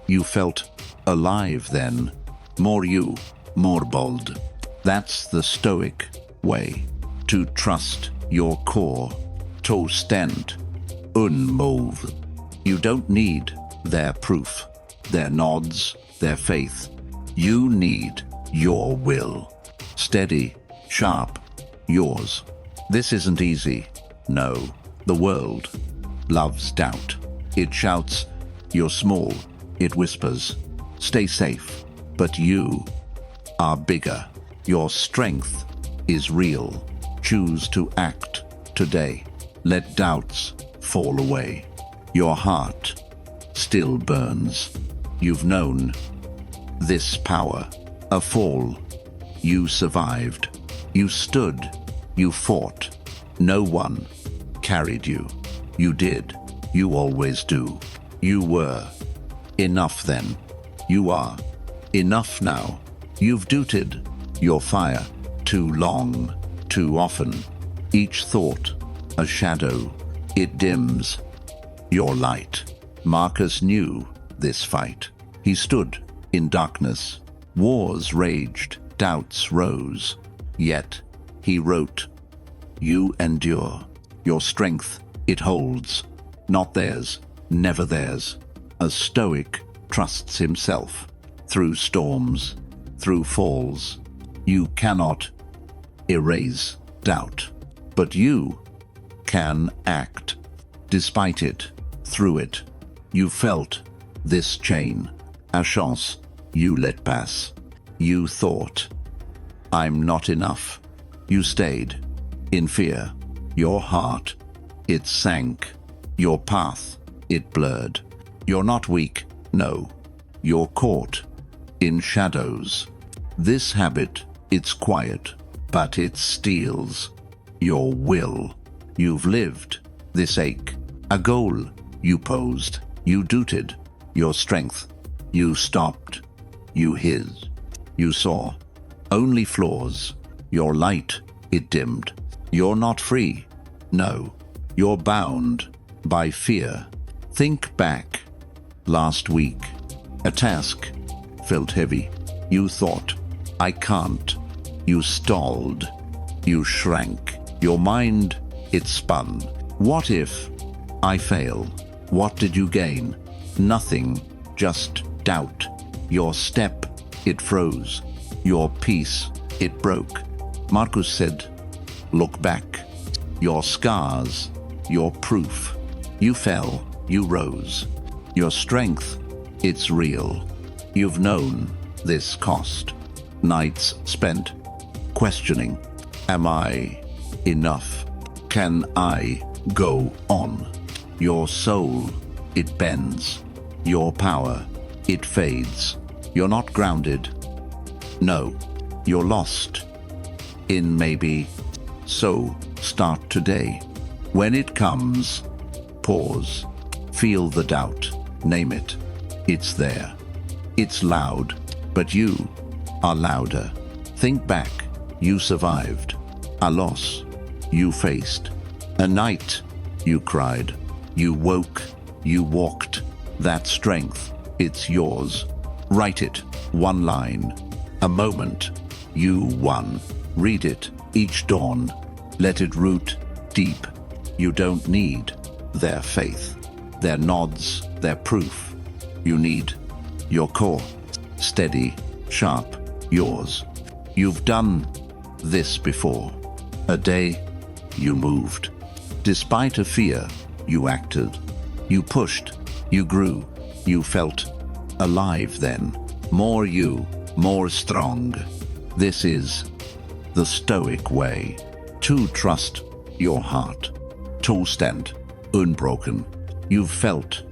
You felt alive then. More you, more bold. That's the Stoic way. To trust your core. To stand unmoved. You don't need their proof, their nods, their faith. You need your will. Steady, sharp, yours. This isn't easy. No, the world loves doubt. It shouts, you're small. It whispers, stay safe. But you are bigger. Your strength is real. Choose to act today. Let doubts fall away. Your heart still burns. You've known this power. A fall. You survived. You stood. You fought. No one carried you. You did. You always do. You were enough then. You are enough now. You've dooted your fire too long, too often. Each thought a shadow. It dims your light. Marcus knew this fight. He stood in darkness. Wars raged, doubts rose. Yet he wrote, you endure. Your strength, it holds. Not theirs, never theirs. A Stoic trusts himself. Through storms, through falls. You cannot erase doubt. But you can act. Despite it, through it. You felt this chain. A chance you let pass. You thought, I'm not enough. You stayed in fear. Your heart, it sank. Your path, it blurred. You're not weak, no. You're caught in shadows. This habit, it's quiet, but it steals your will. You've lived this ache. A goal you posed. You dooted your strength. You stopped. You hid. You saw only flaws. Your light, it dimmed. You're not free. No, you're bound by fear. Think back. Last week, a task felt heavy. You thought, I can't. You stalled. You shrank. Your mind, it spun. What if I fail? What did you gain? Nothing, just doubt. Your step, it froze. Your peace, it broke. Marcus said, look back. Your scars, your proof. You fell, you rose. Your strength, it's real. You've known this cost. Nights spent questioning, am I enough? Can I go on? Your soul, it bends. Your power, it fades. You're not grounded. No, you're lost. In maybe. So start today. When it comes, pause. Feel the doubt. Name it. It's there. It's loud, but you are louder. Think back. You survived. A loss you faced. A night you cried. You woke. You walked. That strength, it's yours. Write it. One line. A moment. You won. Read it each dawn. Let it root deep. You don't need their faith, their nods, their proof. you need. Your core, steady, sharp, yours. You've done this before. A day, you moved. Despite a fear, you acted. You pushed, you grew, you felt alive then. More you, more strong. This is the Stoic way. To trust your heart. To stand unbroken. You felt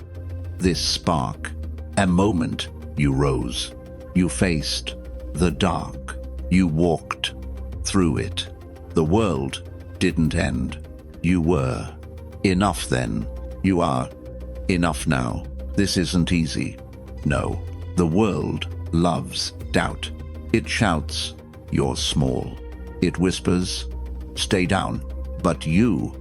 this spark. A moment you rose. You faced the dark. You walked through it. The world didn't end. You were enough then. You are enough now. This isn't easy. No, the world loves doubt. It shouts, you're small. It whispers, stay down. But you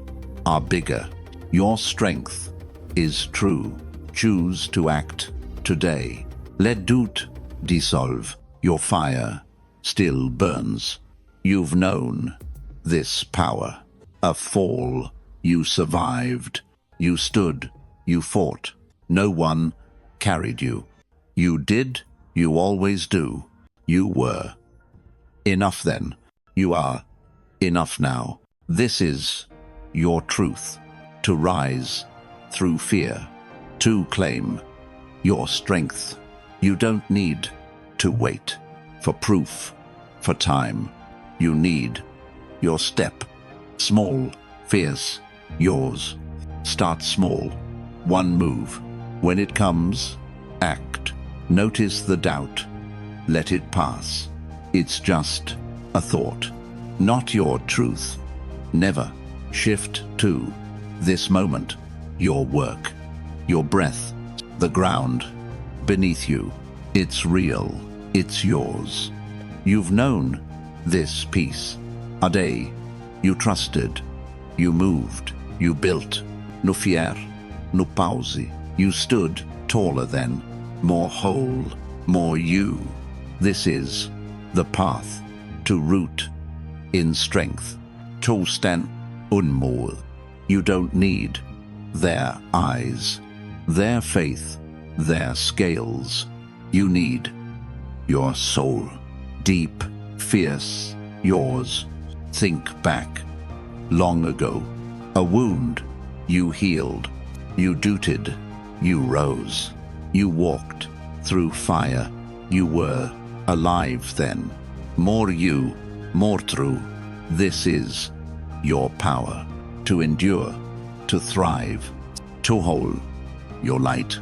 are bigger. Your strength is true. Choose to act today. Let doubt dissolve. Your fire still burns. You've known this power. A fall, you survived. You stood, you fought. No one carried you. You did, you always do. You were enough then. You are enough now. This is your truth. To rise through fear. To claim your strength. You don't need to wait for proof, for time. You need your step. Small, fierce, yours. Start small. One move. When it comes, act. Notice the doubt. Let it pass. It's just a thought, not your truth. Never shift to this moment. Your work, your breath, the ground beneath you. It's real. It's yours. You've known this peace. A day you trusted. You moved. You built. No fear, no pause. You stood taller then. More whole, more you. This is the path to root in strength. To stand unmål. You don't need their eyes, their faith, their scales. You need your soul. Deep, fierce, yours. Think back. Long ago, a wound you healed. You doubted. You rose. You walked through fire. You were alive then. More you, more true. This is your power. To endure, to thrive, to hold your light.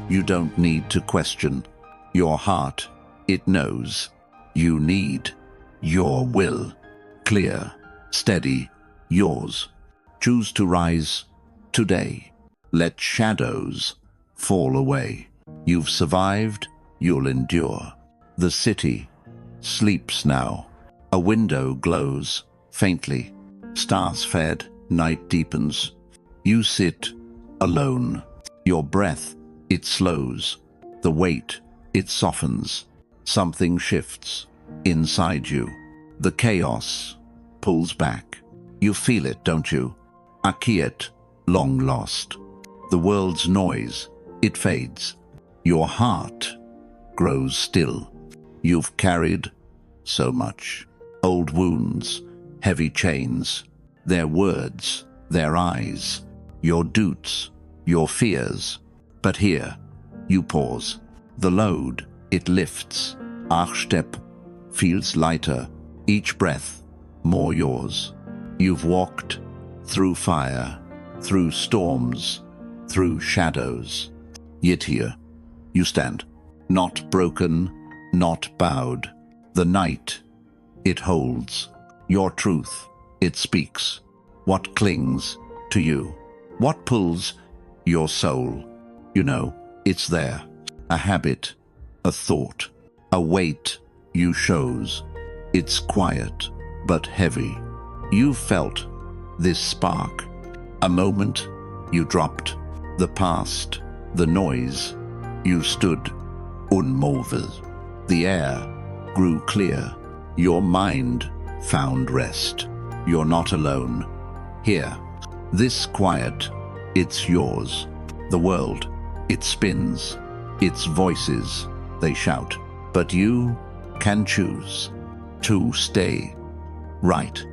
You don't need to question. Your heart, it knows. You need your will. Clear, steady, yours. Choose to rise today. Let shadows fall away. You've survived, you'll endure. The city sleeps now. A window glows faintly. Stars fed, night deepens. You sit alone. Your breath, it slows. The weight, it softens. Something shifts inside you. The chaos pulls back. You feel it, don't you? A quiet, long lost. The world's noise, it fades. Your heart grows still. You've carried so much. Old wounds, heavy chains, their words, their eyes, your doubts, your fears. But here, you pause. The load, it lifts. Each step feels lighter. Each breath, more yours. You've walked through fire, through storms, through shadows. Yet here, you stand, not broken, not bowed. The night, it holds. Your truth, it speaks. What clings to you? What pulls your soul? You know, it's there. A habit, a thought, a weight you shows. It's quiet, but heavy. You felt this spark. A moment you dropped. The past, the noise. You stood unmoved. The air grew clear. Your mind found rest. You're not alone. Here, this quiet, it's yours. The world, it spins. It's voices, they shout. But you can choose to stay right.